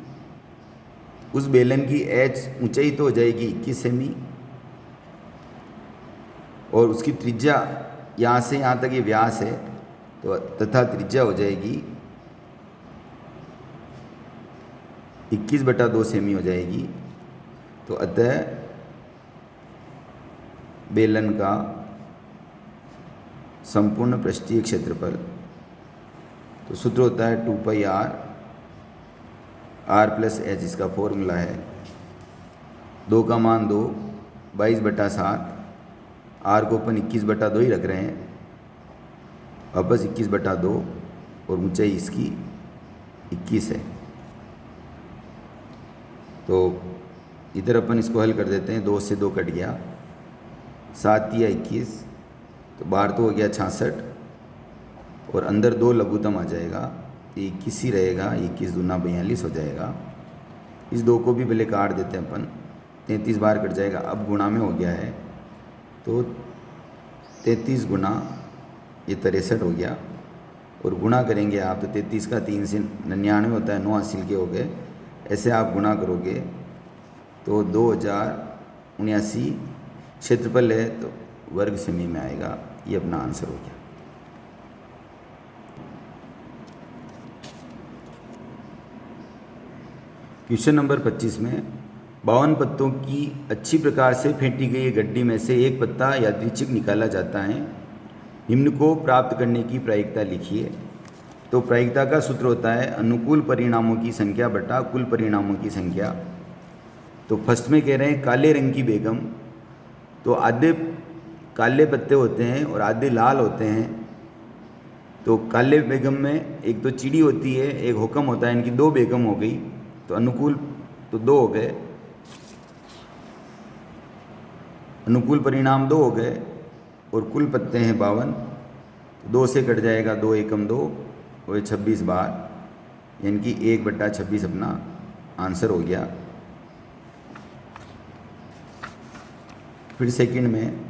उस बेलन की एच ऊंचाई तो हो जाएगी 21 सेमी, और उसकी त्रिज्या यहाँ से यहाँ तक ये व्यास है, तो तथा त्रिज्या हो जाएगी 21/2 सेमी हो जाएगी। तो अतः बेलन का संपूर्ण पृष्ठीय क्षेत्रफल, तो सूत्र होता है 2 पाई आर, आर प्लस एच इसका फॉर्मूला है। 2 का मान 2, 22/7, आर को अपन 21/2 ही रख रहे हैं, वापस 21/2, और ऊंचाई इसकी 21 है। तो इधर अपन इसको हल कर देते हैं, 2 से 2 कट गया, 7 या 21, तो बाहर तो हो गया 66, और अंदर 2 लघुत्तम आ जाएगा, तो 21 ही रहेगा, 21 दूना 42 हो जाएगा। इस 2 को भी पहले काट देते हैं अपन, 33 बार कट जाएगा। अब गुणा में हो गया है, तो 33 गुना ये 63 हो गया, और गुणा करेंगे आप तो 33 का 3 से 99 होता है, 9 हासिल के हो गए। ऐसे आप गुणा करोगे तो 2079 क्षेत्रफल है, तो वर्ग सेमी में आएगा। ये अपना आंसर हो गया। क्वेश्चन नंबर 25 में 52 पत्तों की अच्छी प्रकार से फेंटी गई गड्डी में से एक पत्ता यादृच्छिक निकाला जाता है। निम्न को प्राप्त करने की प्रायिकता लिखिए। तो प्रायिकता का सूत्र होता है अनुकूल परिणामों की संख्या बटा कुल परिणामों की संख्या। तो फर्स्ट में कह रहे हैं काले रंग की बेगम, तो आधे काले पत्ते होते हैं और आधे लाल होते हैं। तो काले बेगम में एक तो चिड़ी होती है, एक हुक्म होता है, इनकी 2 बेगम हो गई, तो अनुकूल तो 2 हो गए, अनुकूल परिणाम 2 हो गए, और कुल पत्ते हैं 52, 2 से कट जाएगा, 2 एकम 2, और 26 बार, यानी कि 1/26 अपना आंसर हो गया। फिर सेकंड में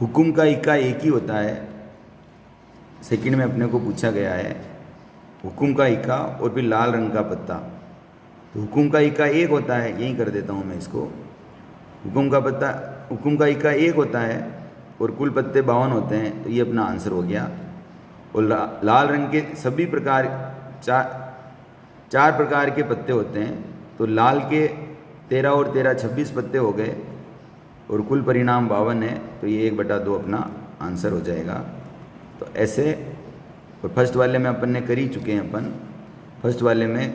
हुक्म का इक्का एक ही होता है। सेकंड में अपने को पूछा गया है हुक्म का इक्का और फिर लाल रंग का पत्ता। तो हुकुम का इक्का 1 होता है, यहीं कर देता हूँ मैं इसको। हुकुम का इक्का 1 होता है और कुल पत्ते 52 होते हैं, तो ये अपना आंसर हो गया। और लाल रंग के सभी प्रकार चार प्रकार के पत्ते होते हैं, तो लाल के 13 और 13 26 पत्ते हो गए और कुल परिणाम 52 है, तो ये 1/2 अपना आंसर हो जाएगा। तो ऐसे, और फर्स्ट वाले में अपन ने कर ही चुके हैं अपन। फर्स्ट वाले में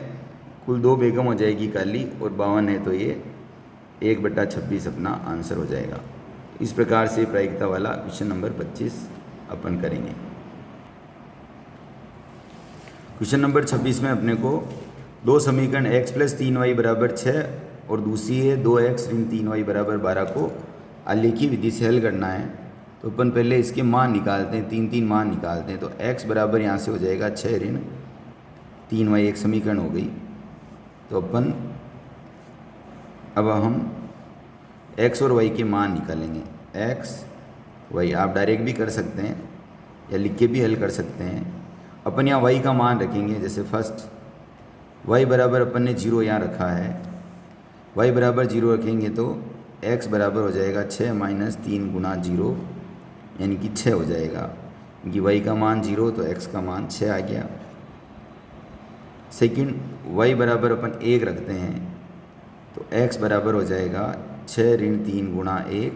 कुल 2 बेगम हो जाएगी काली और 52 है, तो ये 1/26 अपना आंसर हो जाएगा। इस प्रकार से प्रायिकता वाला क्वेश्चन नंबर 25 अपन करेंगे। क्वेश्चन नंबर 26 में अपने को दो समीकरण x + 3y = 6 और दूसरी है 2x - 3y = 12 को आलेखी विधि से हल करना है। तो अपन पहले इसके मान निकालते हैं, 3 मान निकालते हैं। तो x बराबर यहाँ से हो जाएगा 6 - 3y, एक समीकरण हो गई। तो अपन अब हम x और y के मान निकालेंगे। x y आप डायरेक्ट भी कर सकते हैं या लिख के भी हल कर सकते हैं। अपन यहाँ y का मान रखेंगे। जैसे फर्स्ट y बराबर अपन ने 0 यहाँ रखा है, y बराबर 0 रखेंगे तो x बराबर हो जाएगा 6 - 3 × 0, यानी कि 6 हो जाएगा। क्योंकि y का मान 0 तो x का मान 6 आ गया। सेकंड y बराबर अपन 1 रखते हैं, तो x बराबर हो जाएगा 6 - 3 × 1,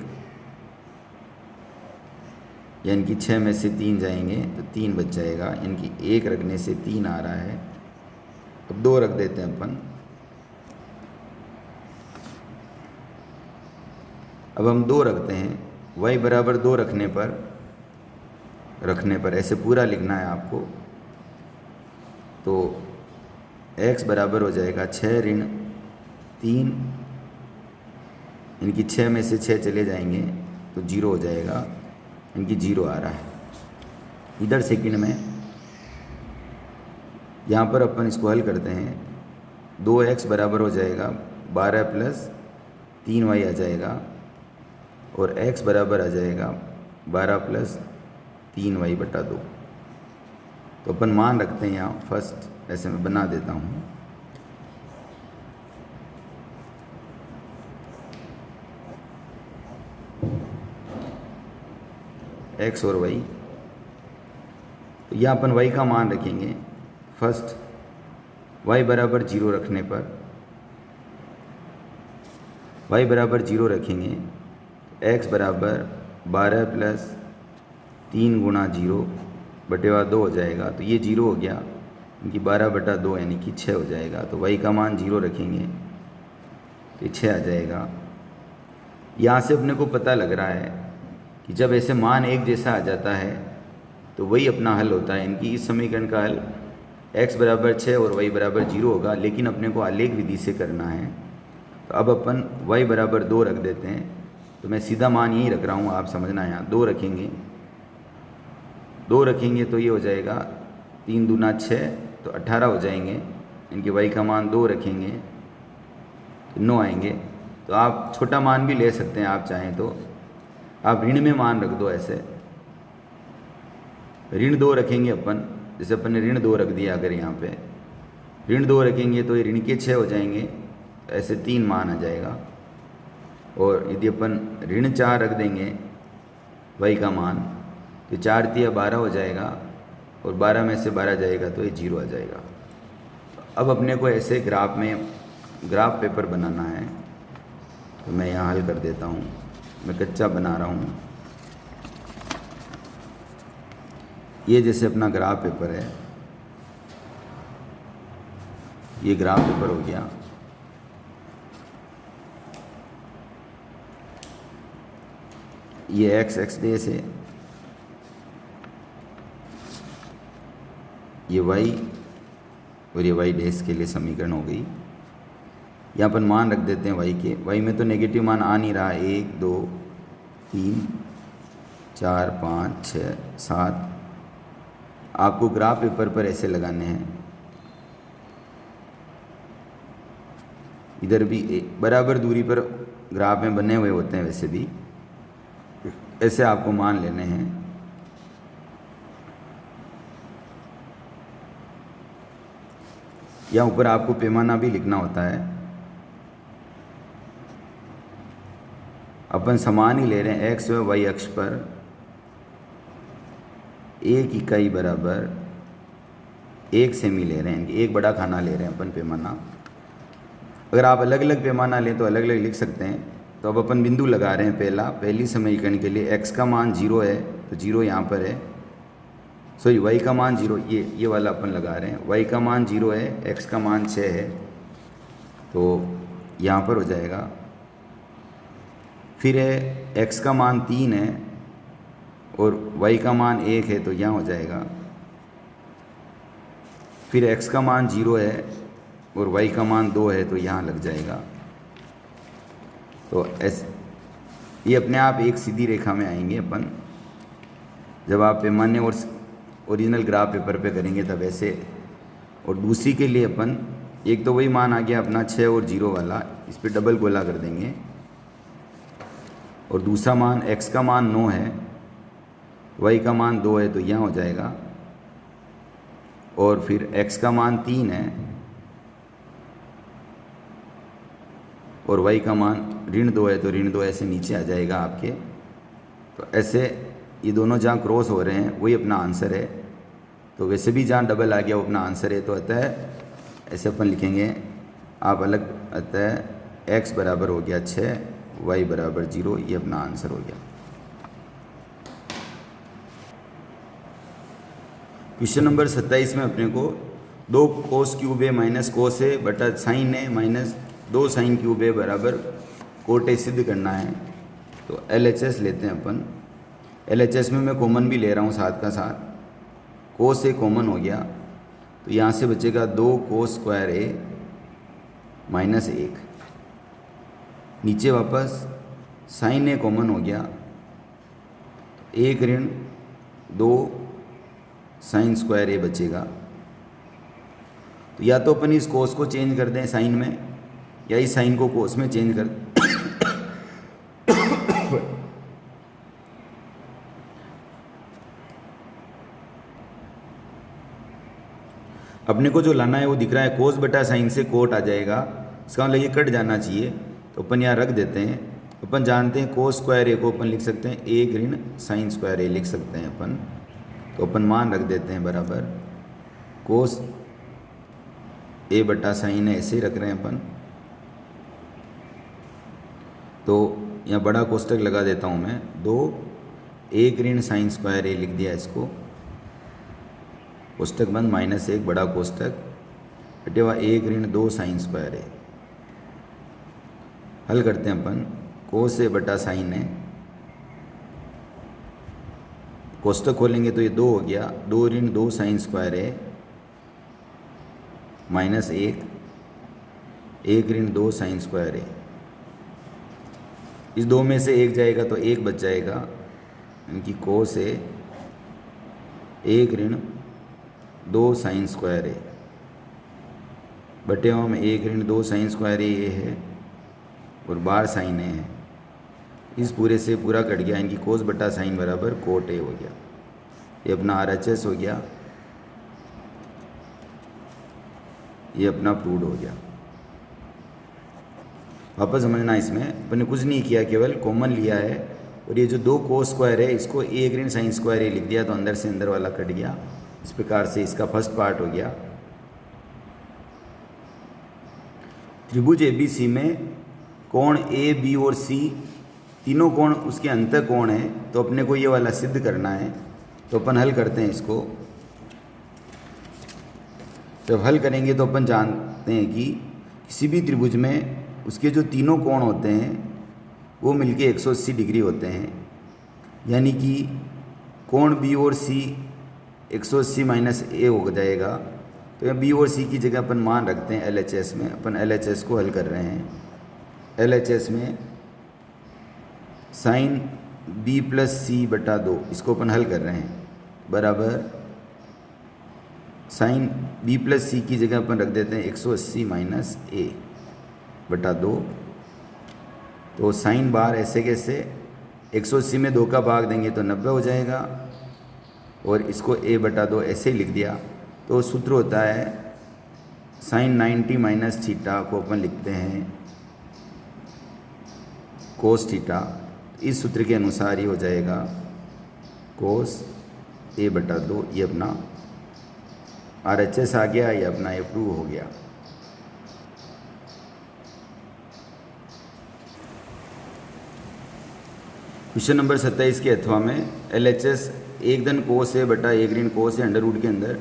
यानी कि 6 में से 3 जाएंगे तो 3 बच जाएगा, यानी कि 1 रखने से 3 आ रहा है। अब 2 रख देते हैं अपन। अब हम 2 रखते हैं, y बराबर 2 रखने पर ऐसे पूरा लिखना है आपको। तो x बराबर हो जाएगा 6 - 3, यानी कि 6 में से 6 चले जाएंगे तो 0 हो जाएगा, इनकी 0 आ रहा है। इधर सेकंड में यहाँ पर अपन इसको हल करते हैं। 2x बराबर हो जाएगा 12 + 3y आ जाएगा, और x बराबर आ जाएगा 12 + 3y/2। तो अपन मान रखते हैं यहाँ। फर्स्ट ऐसे मैं बना देता हूँ। x और y, तो यहाँ अपन y का मान रखेंगे। फर्स्ट y बराबर 0 रखने पर, y बराबर 0 रखेंगे, x बराबर 12 + 3 × 0/2 हो जाएगा। तो ये 0 हो गया, क्योंकि 12/2 यानी कि 6 हो जाएगा। तो y का मान 0 रखेंगे तो 6 आ जाएगा। यहाँ से अपने को पता लग रहा है कि जब ऐसे मान एक जैसा आ जाता है तो वही अपना हल होता है। इनकी इस समीकरण का हल x बराबर 6 और y बराबर 0 होगा, लेकिन अपने को आलेख विधि से करना है। तो अब अपन y बराबर 2 रख देते हैं। तो मैं सीधा मान यही रख रहा हूँ, आप समझना। यहाँ 2 रखेंगे तो ये हो जाएगा 3 दूना 6, तो 18 हो जाएंगे। इनके y का मान 2 रखेंगे तो 9 आएंगे। तो आप छोटा मान भी ले सकते हैं, आप चाहें तो आप ऋण में मान रख दो। ऐसे ऋण 2 रखेंगे अपन, जैसे अपन ने ऋण 2 रख दिया। अगर यहाँ पे ऋण 2 रखेंगे तो ये ऋण के 6 हो जाएंगे, ऐसे 3 मान आ जाएगा। और यदि अपन ऋण 4 रख देंगे y का मान, तो 4 × 3 = 12 हो जाएगा, और 12 में से 12 जाएगा तो ये 0 आ जाएगा। अब अपने को ऐसे ग्राफ पेपर बनाना है। तो मैं यहाँ हल कर देता हूँ। मैं कच्चा बना रहा हूँ। ये जैसे अपना ग्राफ पेपर है, ये ग्राफ पेपर हो गया। ये x डेस है, ये y और ये y डेस के लिए समीकरण हो गई। यहाँ पर मान रख देते हैं y के। y में तो नेगेटिव मान आ नहीं रहा। 1 2 3 4 5 6 7 आपको ग्राफ पेपर पर ऐसे लगाने हैं। इधर भी बराबर दूरी पर ग्राफ में बने हुए होते हैं, वैसे भी ऐसे आपको मान लेने हैं। या ऊपर आपको पैमाना भी लिखना होता है। अपन समान ही ले रहे हैं, एक्स व वाई अक्ष पर 1 इकाई बराबर 1 सेमी ले रहे हैं, एक बड़ा खाना ले रहे हैं अपन पैमाना। अगर आप अलग अलग पैमाना लें तो अलग अलग लिख सकते हैं। तो अब अपन बिंदु लगा रहे हैं पहली समीकरण के लिए। x का मान 0 है तो 0 यहाँ पर है, सॉरी y का मान 0, ये वाला अपन लगा रहे हैं। y का मान 0 है, x का मान 6 है, तो यहाँ पर हो जाएगा। फिर है x का मान 3 है और y का मान 1 है, तो यहाँ हो जाएगा। फिर x का मान 0 है और y का मान 2 है, तो यहाँ लग जाएगा। तो ये अपने आप एक सीधी रेखा में आएंगे अपन। जब आप पैमाने और ओरिजिनल ग्राफ पेपर पे करेंगे तब ऐसे। और दूसरी के लिए अपन, एक तो वही मान आ गया अपना 6 और 0 वाला, इस पर डबल गोला कर देंगे। और दूसरा मान x का मान 9 है, y का मान 2 है, तो यहाँ हो जाएगा। और फिर x का मान 3 है और y का मान -2 है, तो -2 ऐसे नीचे आ जाएगा आपके। तो ऐसे ये दोनों जहाँ क्रॉस हो रहे हैं वही अपना आंसर है। तो वैसे भी जहाँ डबल आ गया वो अपना आंसर है। तो अतः ऐसे अपन लिखेंगे, आप अलग, अतः x बराबर हो गया 6, y बराबर 0, ये अपना आंसर हो गया। क्वेश्चन नंबर 27 में अपने को 2 कोस क्यूब ए माइनस कोस ए बटा साइन ए माइनस 2 साइन क्यूब ए बराबर कोट ए सिद्ध करना है। तो LHS लेते हैं अपन। LHS में मैं कॉमन भी ले रहा हूँ साथ का साथ। कोस ए कॉमन हो गया तो यहाँ से बचेगा 2 कोस स्क्वायर ए माइनस 1। नीचे वापस साइन ए कॉमन हो गया, 1 ऋण 2 साइन स्क्वायर ए बचेगा। तो या तो अपन इस कोस को चेंज कर दें साइन में, या इस साइन को कोस में चेंज कर अपने को जो लाना है वो दिख रहा है, कोस बटा साइन से कोट आ जाएगा, इसका मतलब ये कट जाना चाहिए। तो अपन यहाँ रख देते हैं। अपन जानते हैं कोस स्क्वायर ए को अपन लिख सकते हैं 1 ऋण साइन स्क्वायर ए लिख सकते हैं अपन। तो अपन मान रख देते हैं बराबर कोस ए बटा साइन है, ऐसे ही रख रहे हैं अपन। तो यहाँ बड़ा कोष्टक लगा देता हूँ मैं, 2 1 ऋण साइन स्क्वायर ए लिख दिया इसको, कोष्टक बंद -1 बड़ा कोष्टक हटेवा 1 ऋण 2 साइन स्क्वायर ए। हल करते हैं अपन, कोस ए बटा साइन है, कोष्टक खोलेंगे तो ये 2 हो गया, 2 ऋण 2 साइन स्क्वायर है -1 1 ऋण 2 साइन स्क्वायर है। इस 2 में से 1 जाएगा तो 1 बच जाएगा, इनकी कोस है 1 ऋण 2 साइन स्क्वायर है बटे हम 1 ऋण 2 साइन स्क्वायर ये है और बार साइन ए है। इस पूरे से पूरा कट गया, इनकी कोस बटा साइन बराबर कोट ए हो गया। ये अपना RHS हो गया, ये अपना प्रूव्ड हो गया। वापस समझना, इसमें अपन ने कुछ नहीं किया, केवल कॉमन लिया है और ये जो 2 कोस स्क्वायर है इसको 1 ऋण साइन स्क्वायर ए लिख दिया, तो अंदर से अंदर वाला कट गया। इस प्रकार से इसका फर्स्ट पार्ट हो गया। त्रिभुज ABC में कोण A, B और C तीनों कोण उसके अंतर कोण है, तो अपने को ये वाला सिद्ध करना है। तो अपन हल करते हैं इसको। जब हल करेंगे तो अपन जानते हैं कि किसी भी त्रिभुज में उसके जो तीनों कोण होते हैं वो मिलके 180 डिग्री होते हैं, यानी कि कोण B और C 180 माइनस A हो जाएगा। तो यहाँ B और C की जगह अपन मान रखते हैं LHS में। अपन LHS को हल कर रहे हैं। LHS में साइन B प्लस C बटा 2, इसको अपन हल कर रहे हैं, बराबर साइन B प्लस C की जगह अपन रख देते हैं 180 माइनस A बटा 2। तो साइन बार ऐसे कैसे, 180 में 2 का भाग देंगे तो 90 हो जाएगा, और इसको A बटा 2 ऐसे ही लिख दिया। तो सूत्र होता है साइन 90 माइनस थीटा को अपन लिखते हैं कोस थीटा। इस सूत्र के अनुसार ये हो जाएगा कोस a/2। ये अपना RHS आ गया, ये अपना ये प्रूव हो गया। क्वेश्चन नंबर 27 के अथवा में LHS 1 धन कोस a बटा 1 ऋण कोस a अंडर रूट के अंदर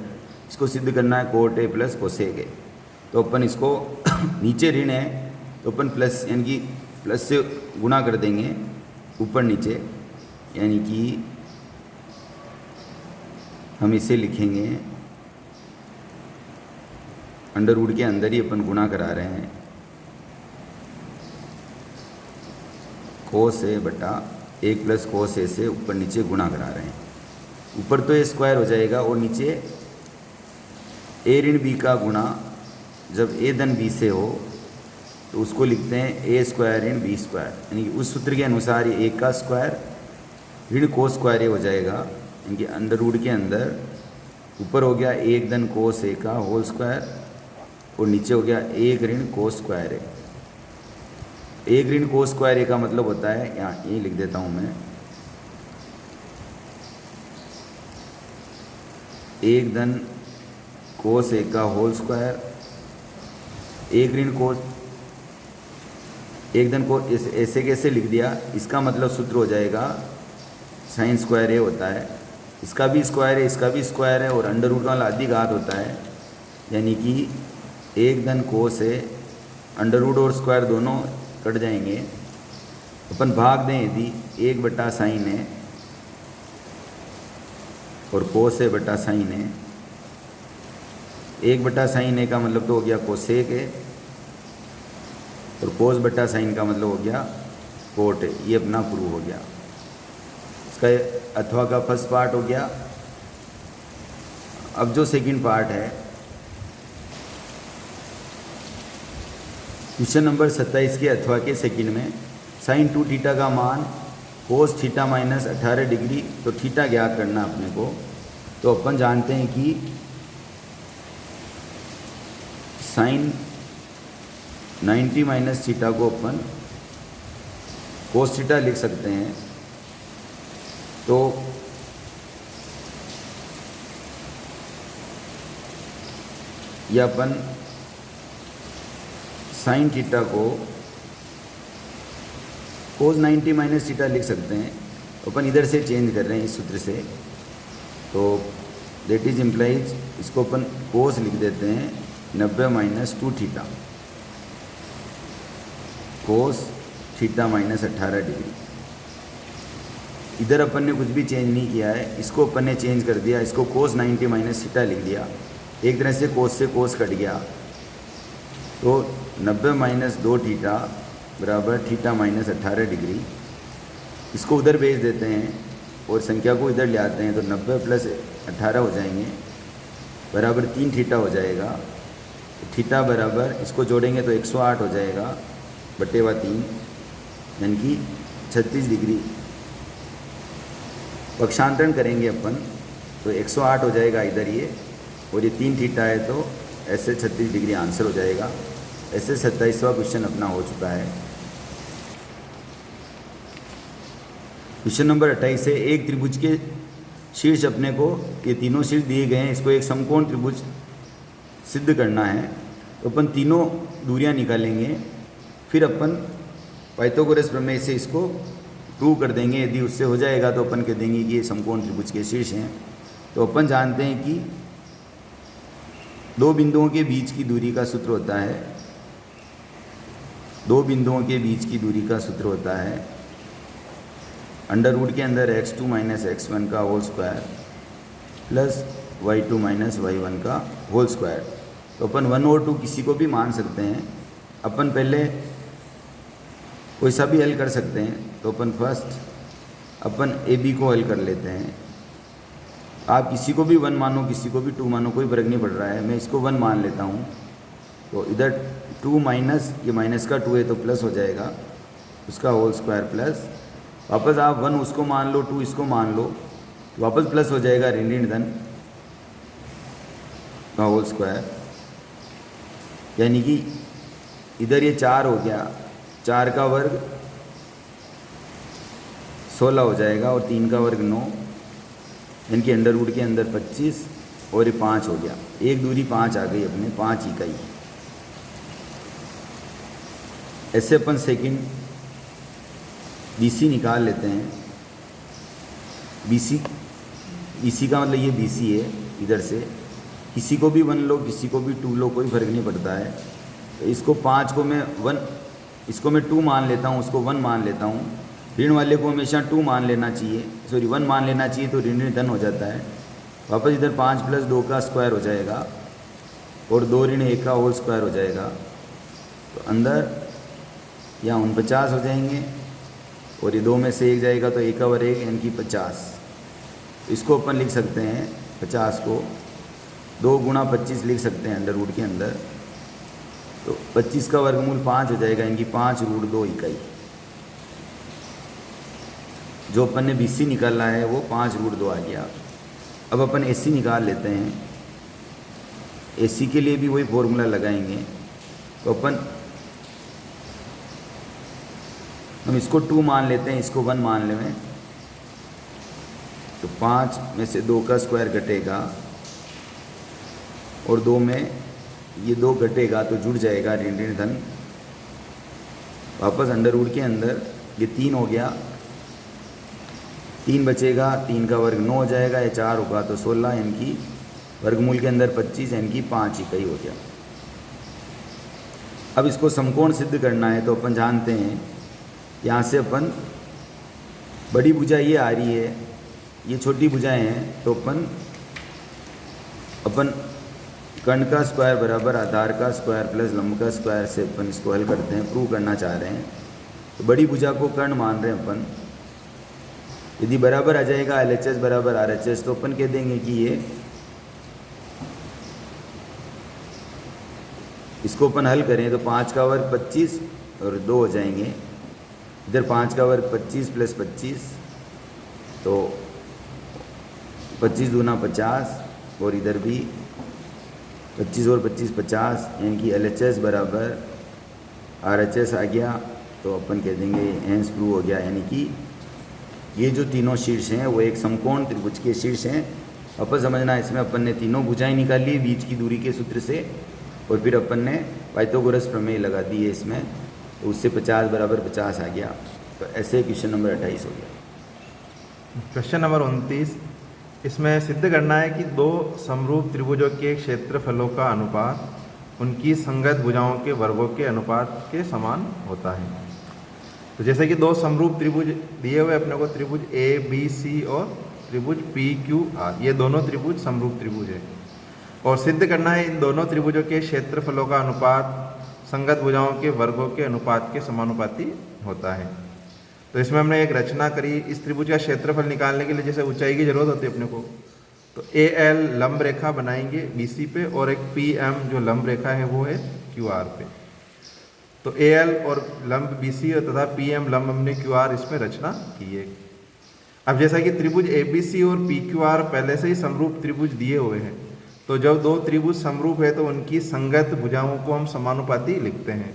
इसको सिद्ध करना है cot a plus cosec a। तो अपन इसको नीचे ऋण है तो अपन प्लस यानी कि प्लस से गुणा कर देंगे ऊपर नीचे, यानी कि हम इसे लिखेंगे अंडर रूट के अंदर ही अपन गुणा करा रहे हैं कोस a बटा 1 प्लस कोस a से ऊपर नीचे गुणा करा रहे हैं। ऊपर तो a स्क्वायर हो जाएगा और नीचे a ऋण b का गुणा जब a धन b से हो तो उसको लिखते हैं a स्क्वायर ऋण b स्क्वायर, यानी कि उस सूत्र के अनुसार ये a का स्क्वायर ऋण कोस स्क्वायर हो जाएगा, यानी कि अंडर रूट के अंदर ऊपर हो गया 1 धन कोस a का होल स्क्वायर और नीचे हो गया 1 ऋण कोस स्क्वायर a। 1 ऋण कोस स्क्वायर a का मतलब होता है, यहाँ ये लिख देता हूँ मैं, 1 धन कोस a का होल स्क्वायर 1 ऋण कोस 1 धन को ऐसे कैसे लिख दिया, इसका मतलब सूत्र हो जाएगा साइन स्क्वायर a होता है, इसका भी स्क्वायर है इसका भी स्क्वायर है और अंडर रूट वाला आधी घात होता है, यानी कि 1 धन कोस a अंडर रूट और स्क्वायर दोनों कट जाएंगे। अपन भाग दें यदि 1 बटा साइन है और कोस a बटा साइन है, 1 बटा साइन a का मतलब तो हो गया कोसेक है और कोस बटा साइन का मतलब हो गया कोट है। ये अपना प्रूव हो गया। इसका अथवा का फर्स्ट पार्ट हो गया। अब जो सेकंड पार्ट है क्वेश्चन नंबर 27 के अथवा के सेकंड में साइन 2 थीटा का मान कोस थीटा माइनस 18 डिग्री, तो थीटा ज्ञात करना अपने को। तो अपन जानते हैं कि साइन 90 माइनस थीटा को अपन कोस थीटा लिख सकते हैं। तो यह अपन साइन थीटा को कोस 90 माइनस थीटा लिख सकते हैं। अपन इधर से चेंज कर रहे हैं इस सूत्र से, तो देट इज इम्प्लाइज इसको अपन कोस लिख देते हैं 90 minus 2 theta, cos theta minus 18 degree. इधर अपन ने कुछ भी चेंज नहीं किया है, इसको अपन ने चेंज कर दिया, इसको कोस 90 माइनस थीटा लिख दिया। एक तरह से कोस कट गया, तो 90 माइनस 2 थीटा बराबर थीटा माइनस 18 डिग्री। इसको उधर भेज देते हैं और संख्या को इधर ले आते हैं, तो 90 प्लस 18 हो जाएंगे बराबर 3 थीटा हो जाएगा। थीटा बराबर इसको जोड़ेंगे तो 108 हो जाएगा बटे 3, यानी कि 36 डिग्री। पक्षांतरण करेंगे अपन तो 108 हो जाएगा इधर ये, और ये 3 थीटा है तो ऐसे 36 डिग्री आंसर हो जाएगा। ऐसे 27वां क्वेश्चन अपना हो चुका है। क्वेश्चन नंबर 28 है, एक त्रिभुज के शीर्ष अपने को, ये तीनों शीर्ष दिए गए हैं, इसको एक समकोण त्रिभुज सिद्ध करना है। तो अपन तीनों दूरियां निकालेंगे, फिर अपन पाइथागोरस प्रमेय से इसको प्रूव कर देंगे। यदि उससे हो जाएगा तो अपन कह देंगे कि ये समकोण त्रिभुज के शीर्ष हैं। तो अपन जानते हैं कि दो बिंदुओं के बीच की दूरी का सूत्र होता है, दो बिंदुओं के बीच की दूरी का सूत्र होता है अंडर रूट के अंदर x2 माइनस x1 का whole square plus y2 minus y1 का होल स्क्वायर। तो अपन 1 और 2 किसी को भी मान सकते हैं। अपन पहले कोई सा भी हल कर सकते हैं, तो अपन फर्स्ट अपन AB को हल कर लेते हैं। आप किसी को भी 1 मानो, किसी को भी 2 मानो, कोई फर्क नहीं पड़ रहा है। मैं इसको 1 मान लेता हूँ, तो इधर 2 माइनस, ये माइनस का 2 है तो प्लस हो जाएगा, उसका होल स्क्वायर प्लस वापस आप 1 उसको मान लो, 2 इसको मान लो, तो वापस प्लस हो जाएगा ऋण धन का होल स्क्वायर। यानी कि इधर ये 4 हो गया, 4 का वर्ग 16 हो जाएगा और 3 का वर्ग 9, यानी कि अंडर रूट के अंदर 25 और ये 5 हो गया। एक दूरी 5 आ गई अपने, 5 इकाई। ऐसे अपन सेकंड BC निकाल लेते हैं। BC का मतलब ये BC है इधर से, किसी को भी 1 लो किसी को भी 2 लो, कोई फ़र्क नहीं पड़ता है। तो इसको 5 को मैं 1, इसको मैं 2 मान लेता हूँ, उसको 1 मान लेता हूँ। ऋण वाले को हमेशा 2 मान लेना चाहिए, सॉरी 1 मान लेना चाहिए, तो ऋण धन हो जाता है। वापस इधर 5 + 2 का स्क्वायर हो जाएगा और 2 ऋण 1 का होल स्क्वायर हो जाएगा। तो अंदर यहाँ 49 हो जाएंगे और ये 2 में से 1 जाएगा तो 1 का वर्ग 1 यानी कि 50। इसको अपन लिख सकते हैं 50 को 2 × 25 लिख सकते हैं अंडर रूट के अंदर। तो 25 का वर्गमूल 5 हो जाएगा, यानी कि 5√2 इकाई। जो अपन ने BC निकाला है वो 5√2 आ गया। अब अपन AC निकाल लेते हैं। AC के लिए भी वही फॉर्मूला लगाएंगे। तो अपन हम इसको 2 मान लेते हैं, इसको 1 मान लें। तो 5 में से 2 का स्क्वायर घटेगा और 2 में ये 2 घटेगा तो जुड़ जाएगा ऋण धन। वापस अंडर रूट के अंदर ये 3 हो गया, 3 बचेगा, 3 का वर्ग 9 हो जाएगा, ये 4 होगा तो 16, यानी कि वर्गमूल के अंदर 25 यानी कि 5 इकाई हो गया। अब इसको समकोण सिद्ध करना है तो अपन जानते हैं यहाँ से अपन बड़ी भुजा ये आ रही है, ये छोटी भुजाएं हैं, तो अपन कर्ण का स्क्वायर बराबर आधार का स्क्वायर प्लस लंब का स्क्वायर से अपन इसको हल करते हैं, प्रूव करना चाह रहे हैं। तो बड़ी भुजा को कर्ण मान रहे हैं अपन। यदि बराबर आ जाएगा LHS बराबर RHS तो अपन कह देंगे कि ये इसको अपन हल करें तो 5 का वर्ग 25 और 2 हो जाएंगे। इधर 5 का वर्ग 25 + 25 तो 25 दूना 50 और इधर भी 25 और 25 50, यानी कि LHS बराबर RHS आ गया। तो अपन कह देंगे हेंस प्रूव हो गया, यानी कि ये जो तीनों शीर्ष हैं वो एक समकोण त्रिभुज के शीर्ष हैं। अपन समझना, इसमें अपन ने तीनों भुजाएं निकाली बीच की दूरी के सूत्र से और फिर अपन ने पाइथागोरस प्रमेय लगा दी है इसमें, तो उससे 50 बराबर 50 आ गया। तो ऐसे क्वेश्चन नंबर 28 हो गया। क्वेश्चन नंबर 29, इसमें सिद्ध करना है कि 2 समरूप त्रिभुजों के क्षेत्रफलों का अनुपात उनकी संगत भुजाओं के वर्गों के अनुपात के समान होता है। तो जैसे कि 2 समरूप त्रिभुज दिए हुए अपने को, त्रिभुज ABC और त्रिभुज PQR, ये दोनों त्रिभुज समरूप त्रिभुज है और सिद्ध करना है इन दोनों त्रिभुजों के क्षेत्रफलों का अनुपात संगत भुजाओं के वर्गों के अनुपात के समानुपाती होता है। तो इसमें हमने एक रचना करी। इस त्रिभुज का क्षेत्रफल निकालने के लिए जैसे ऊंचाई की जरूरत होती है अपने को, तो AL लंब रेखा बनाएंगे BC पे और एक PM जो लंब रेखा है वो है QR पे। तो AL और लंब BC और तथा PM लंब हमने QR इसमें रचना की है। अब जैसा कि त्रिभुज ABC और PQR पहले से ही समरूप त्रिभुज दिए हुए हैं, तो जब 2 त्रिभुज समरूप है तो उनकी संगत भुजाओं को हम समानुपाती लिखते हैं।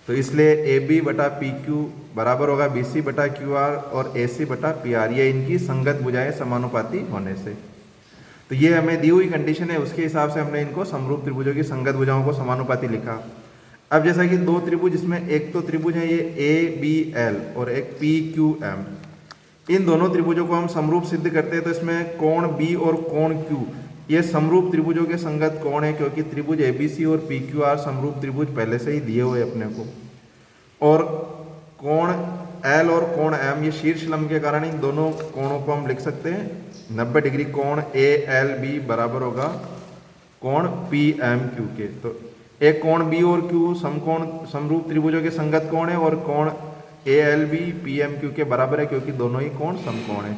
तो इसलिए AB बटा PQ बराबर होगा BC बटा QR और AC बटा PR, ये इनकी संगत भुजाएं समानुपाती होने से। तो ये हमें दी हुई कंडीशन है, उसके हिसाब से हमने इनको समरूप त्रिभुजों की संगत भुजाओं को समानुपाती लिखा। अब जैसा कि 2 त्रिभुज, इसमें एक तो त्रिभुज है ये ABL और एक PQM, इन दोनों त्रिभुजों को हम समरूप सिद्ध करते हैं। तो इसमें कोण B और कोण Q ये समरूप त्रिभुजों के संगत कोण है, क्योंकि त्रिभुज ABC और PQR समरूप त्रिभुज पहले से ही दिए हुए अपने को। और कोण L और कोण M ये शीर्ष लंब के कारण इन दोनों कोणों को हम लिख सकते हैं 90 डिग्री कोण ALB बराबर होगा कोण PMQ के। तो एक कोण B और Q समकोण समरूप त्रिभुजों के संगत कोण है और कोण ALB PMQ के बराबर है, क्योंकि दोनों ही कोण समकोण है।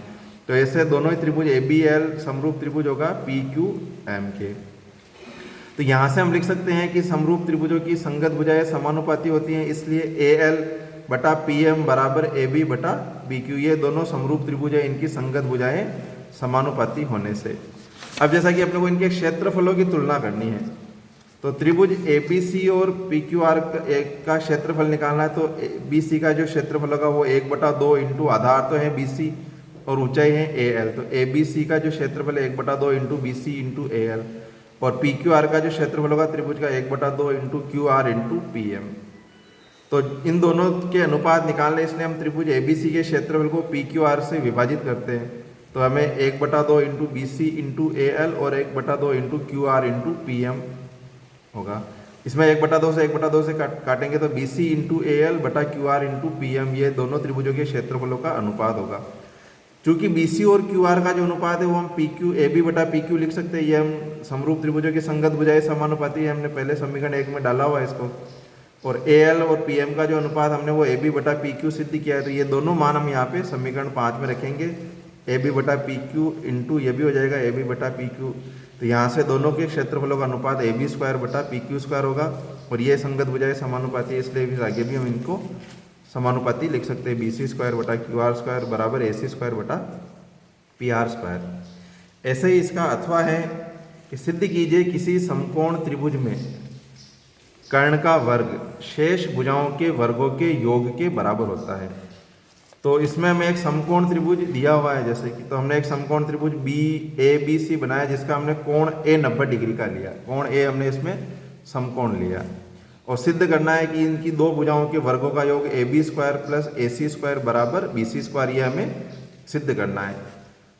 तो ऐसे दोनों ही त्रिभुज ABL समरूप त्रिभुज होगा PQM के। तो यहाँ से हम लिख सकते हैं कि समरूप त्रिभुजों की संगत भुजाएं समानुपाती होती हैं, इसलिए AL बटा PM बराबर AB बटा BQ, ये दोनों समरूप त्रिभुज है, इनकी संगत भुजाएं समानुपाती होने से। अब जैसा कि अपने को इनके क्षेत्रफलों की तुलना करनी है, तो त्रिभुज ABC और PQR का क्षेत्रफल निकालना है। तो BC का जो क्षेत्रफल होगा वो 1/2 इंटू आधार तो है BC और ऊंचाई है AL। तो ABC का जो क्षेत्रफल है 1/2 इंटू BC इंटू AL, और PQR का जो क्षेत्रफल होगा त्रिभुज का 1/2 इंटू QR इंटू PM। तो इन दोनों के अनुपात निकालने इसलिए हम त्रिभुज ABC के क्षेत्रफल को PQR से विभाजित करते हैं। तो हमें 1/2 इंटू BC इंटू AL और 1/2 इंटू QR इंटू PM होगा। इसमें 1/2 से 1/2 से काटेंगे तो BC इंटू AL बटा QR इंटू PM, ये दोनों त्रिभुजों के क्षेत्रफलों का अनुपात होगा। चूंकि BC और QR का जो अनुपात है वो हम PQ AB बटा PQ लिख सकते हैं। ये हम समरूप त्रिभुजों की संगत भुजाएं समानुपाती है, हमने पहले समीकरण 1 में डाला हुआ है इसको। और AL और PM का जो अनुपात हमने वो AB बटा PQ सिद्ध किया है। तो ये दोनों मान हम यहाँ पे समीकरण 5 में रखेंगे। AB बटा PQ इंटू ये भी हो जाएगा AB बटा PQ। तो यहाँ से दोनों के क्षेत्रफलों का अनुपात AB स्क्वायर बटा PQ स्क्वायर होगा। और ये संगत भुजाएं समानुपाती है, इसलिए भी आगे भी हम इनको समानुपाती लिख सकते हैं। BC स्क्वायर बटा QR स्क्वायर बराबर AC स्क्वायर बटा PR स्क्वायर। ऐसे ही इसका अथवा है कि सिद्ध कीजिए किसी समकोण त्रिभुज में कर्ण का वर्ग शेष भुजाओं के वर्गों के योग के बराबर होता है। तो इसमें हमें एक समकोण त्रिभुज दिया हुआ है जैसे कि, तो हमने एक समकोण त्रिभुज ABC बनाया जिसका हमने कोण A 90 डिग्री का लिया। कोण A हमने इसमें समकोण लिया और सिद्ध करना है कि इनकी दो भुजाओं के वर्गों का योग AB square plus AC square बराबर BC स्क्वायर, ये हमें सिद्ध करना है।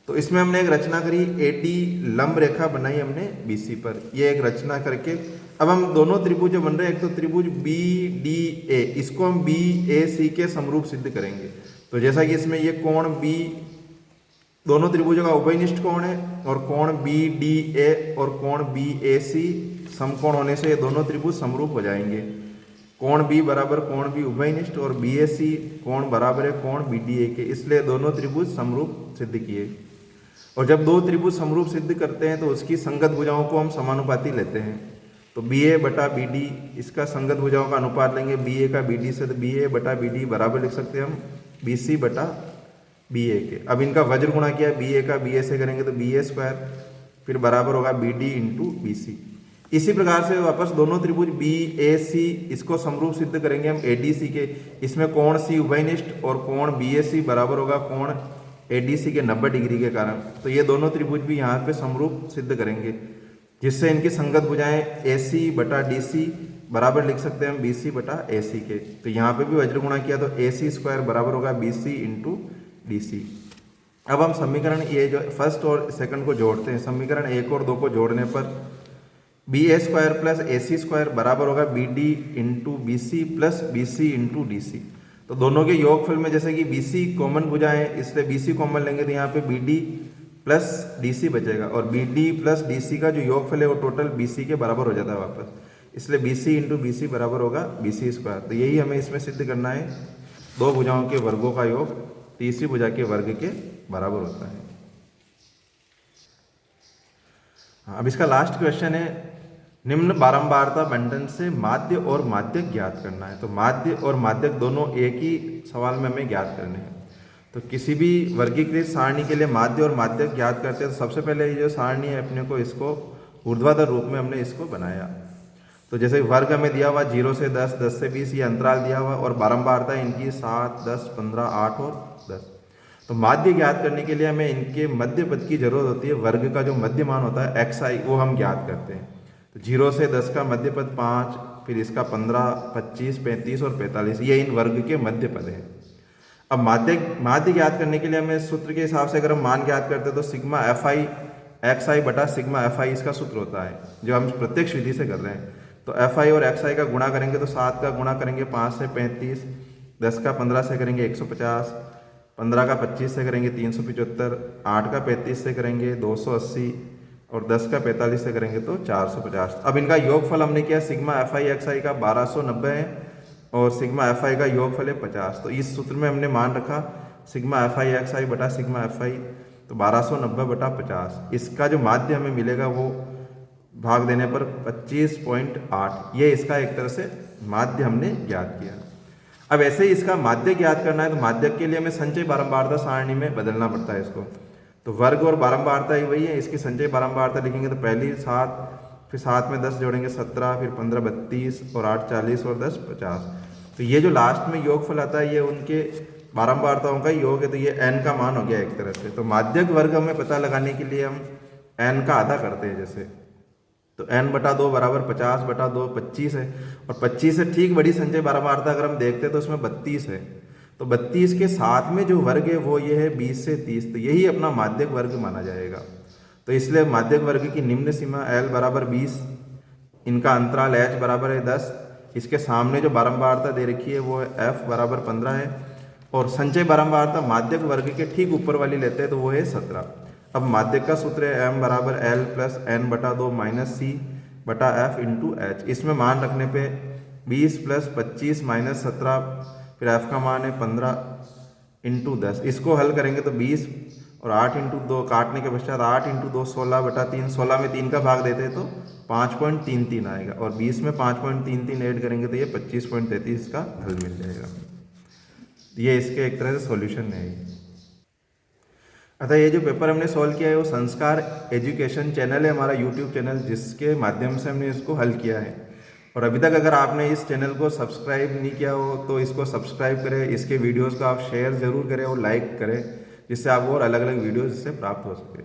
तो इसमें हमने एक रचना करी, AD लंब रेखा बनाई हमने BC पर। ये एक रचना करके अब हम दोनों त्रिभुज जो बन रहे हैं, एक तो त्रिभुज BDA, इसको हम BAC के समरूप सिद्ध करेंगे। तो जैसा कि इसमें ये कोण B दोनों त्रिभुजों का उभयनिष्ठ कोण है और कोण BDA और कोण BAC समकोण होने से ये दोनों त्रिभुज समरूप हो जाएंगे। कोण B बराबर कोण B उभयनिष्ठ और BAC कोण बराबर है कोण BDA के, इसलिए दोनों त्रिभुज समरूप सिद्ध किए। और जब दो त्रिभुज समरूप सिद्ध करते हैं तो उसकी संगत भुजाओं को हम समानुपाती लेते हैं। तो BA बटा BD इसका संगत भुजाओं का अनुपात लेंगे BA का BD से, तो BA बटा BD बराबर लिख सकते हैं हम BC बटा BA के। अब इनका वज्र गुणा किया BA का BA से करेंगे तो BA स्क्वायर, फिर बराबर होगा BD इंटू BC। इसी प्रकार से वापस दोनों त्रिभुज BAC इसको समरूप सिद्ध करेंगे हम ADC के। इसमें कोण C उभयनिष्ठ और कोण BAC बराबर होगा कोण ADC के 90 डिग्री के कारण। तो ये दोनों त्रिभुज भी यहाँ पे समरूप सिद्ध करेंगे, जिससे इनकी संगत भुजाएं AC बटा DC बराबर लिख सकते हैं हम BC बटा AC के। तो यहाँ पे भी वज्र गुणा किया तो AC स्क्वायर बराबर होगा BC इंटू DC। अब हम समीकरण ये जो फर्स्ट और सेकंड को जोड़ते हैं, समीकरण 1 और 2 को जोड़ने पर BA square plus AC square बराबर होगा BD into BC plus BC into DC। तो दोनों के योगफल में जैसे कि BC कॉमन भुजाएं, इसलिए BC कॉमन लेंगे तो यहाँ पे BD प्लस DC बचेगा और BD प्लस DC का जो योगफल है वो टोटल BC के बराबर हो जाता है वापस, इसलिए BC इंटू BC बराबर होगा BC स्क्वायर। तो यही हमें इसमें सिद्ध करना है, दो भुजाओं के वर्गों का योग तीसरी भुजा के वर्ग के बराबर होता है। अब इसका लास्ट क्वेश्चन है, निम्न बारंबारता बंटन से माध्य और माध्यक ज्ञात करना है। तो माध्य और माध्यक दोनों एक ही सवाल में हमें ज्ञात करने हैं। तो किसी भी वर्गीकृत सारणी के लिए माध्य और माध्यक ज्ञात करते हैं तो सबसे पहले ये जो सारणी है अपने को इसको ऊर्ध्वाधर रूप में हमने इसको बनाया। तो जैसे वर्ग हमें दिया हुआ 0 से 10, 10 से 20 ये अंतराल दिया हुआ और बारंबारता इनकी 7, 10, 15, 8 और 10। तो माध्य ज्ञात करने के लिए हमें इनके मध्य पद की जरूरत होती है। वर्ग का जो मध्य मान होता है xi वो हम ज्ञात करते हैं। तो 0 से 10 का मध्य पद 5, फिर इसका 15, 25, 35 और 45, ये इन वर्ग के मध्य पद है। अब माध्य ज्ञात करने के लिए हमें सूत्र के हिसाब से अगर हम मान ज्ञात करते हैं तो सिग्मा fi xi बटा सिग्मा fi इसका सूत्र होता है जो हम प्रत्यक्ष विधि से कर रहे हैं। तो fi और xi का गुणा करेंगे तो 7 का गुणा करेंगे 5 से 35, 10 का 15 से करेंगे 150, 15 का 25 से करेंगे 375, 8 का 35 से करेंगे 280 और 10 का 45 से करेंगे तो 450। अब इनका योगफल हमने किया सिग्मा fi xi का 1290 है और सिग्मा fi का योगफल है 50। तो इस सूत्र में हमने मान रखा सिग्मा fi xi बटा सिग्मा fi, तो 1290 बटा 50। इसका जो माध्य हमें मिलेगा वो भाग देने पर 25.8, ये इसका एक तरह से माध्य हमने ज्ञात किया। अब ऐसे ही इसका माध्य ज्ञात करना है तो माध्यक के लिए हमें संचय बारंबारता सारणी में बदलना पड़ता है इसको। तो वर्ग और बारंबारता ही वही है, इसकी संचय बारंबारता लिखेंगे तो पहली 7, फिर साथ में 10 जोड़ेंगे 17, फिर 15 32 और 8 40 और 10 50। तो ये जो लास्ट में योगफल आता है ये उनके बारंबारताओं का योग है, तो ये n का मान हो गया एक तरह से। तो माध्यक वर्ग हमें पता लगाने के लिए हम n का आधा करते हैं जैसे, तो n/2 बराबर 50/2 25 है, और 25 से ठीक बड़ी संचय बारंबारता अगर हम देखते हैं तो उसमें 32 है। तो 32 के साथ में जो वर्ग है वो ये है 20 से 30, तो यही अपना माध्यक वर्ग माना जाएगा। तो इसलिए माध्यक वर्ग की निम्न सीमा l बराबर 20, इनका अंतराल h बराबर है 10, इसके सामने जो बारंबारता दे रखी है वो है f बराबर 15 है, और संचय बारंबारता माध्यक वर्ग के ठीक ऊपर वाली लेते हैं तो वो है 17। अब माध्यक का सूत्र है m बराबर l plus n/2 minus c बटा f इंटू h। इसमें मान रखने पे 20 प्लस 25 माइनस 17, फिर f का मान है 15 इंटू 10। इसको हल करेंगे तो 20 और 8 इंटू 2 काटने के पश्चात 8 इंटू 2 16/3, 16 में 3 का भाग देते हैं तो 5.33 आएगा, और 20 में 5.33 ऐड करेंगे तो ये 25.33 का हल मिल जाएगा। ये इसके एक तरह से सॉल्यूशन है। अतः ये जो पेपर हमने सॉल्व किया है वो संस्कार एजुकेशन चैनल है हमारा यूट्यूब चैनल, जिसके माध्यम से हमने इसको हल किया है। और अभी तक अगर आपने इस चैनल को सब्सक्राइब नहीं किया हो तो इसको सब्सक्राइब करें, इसके वीडियोस को आप शेयर ज़रूर करें और लाइक करें, जिससे आपको और अलग अलग वीडियोस इससे प्राप्त हो सके।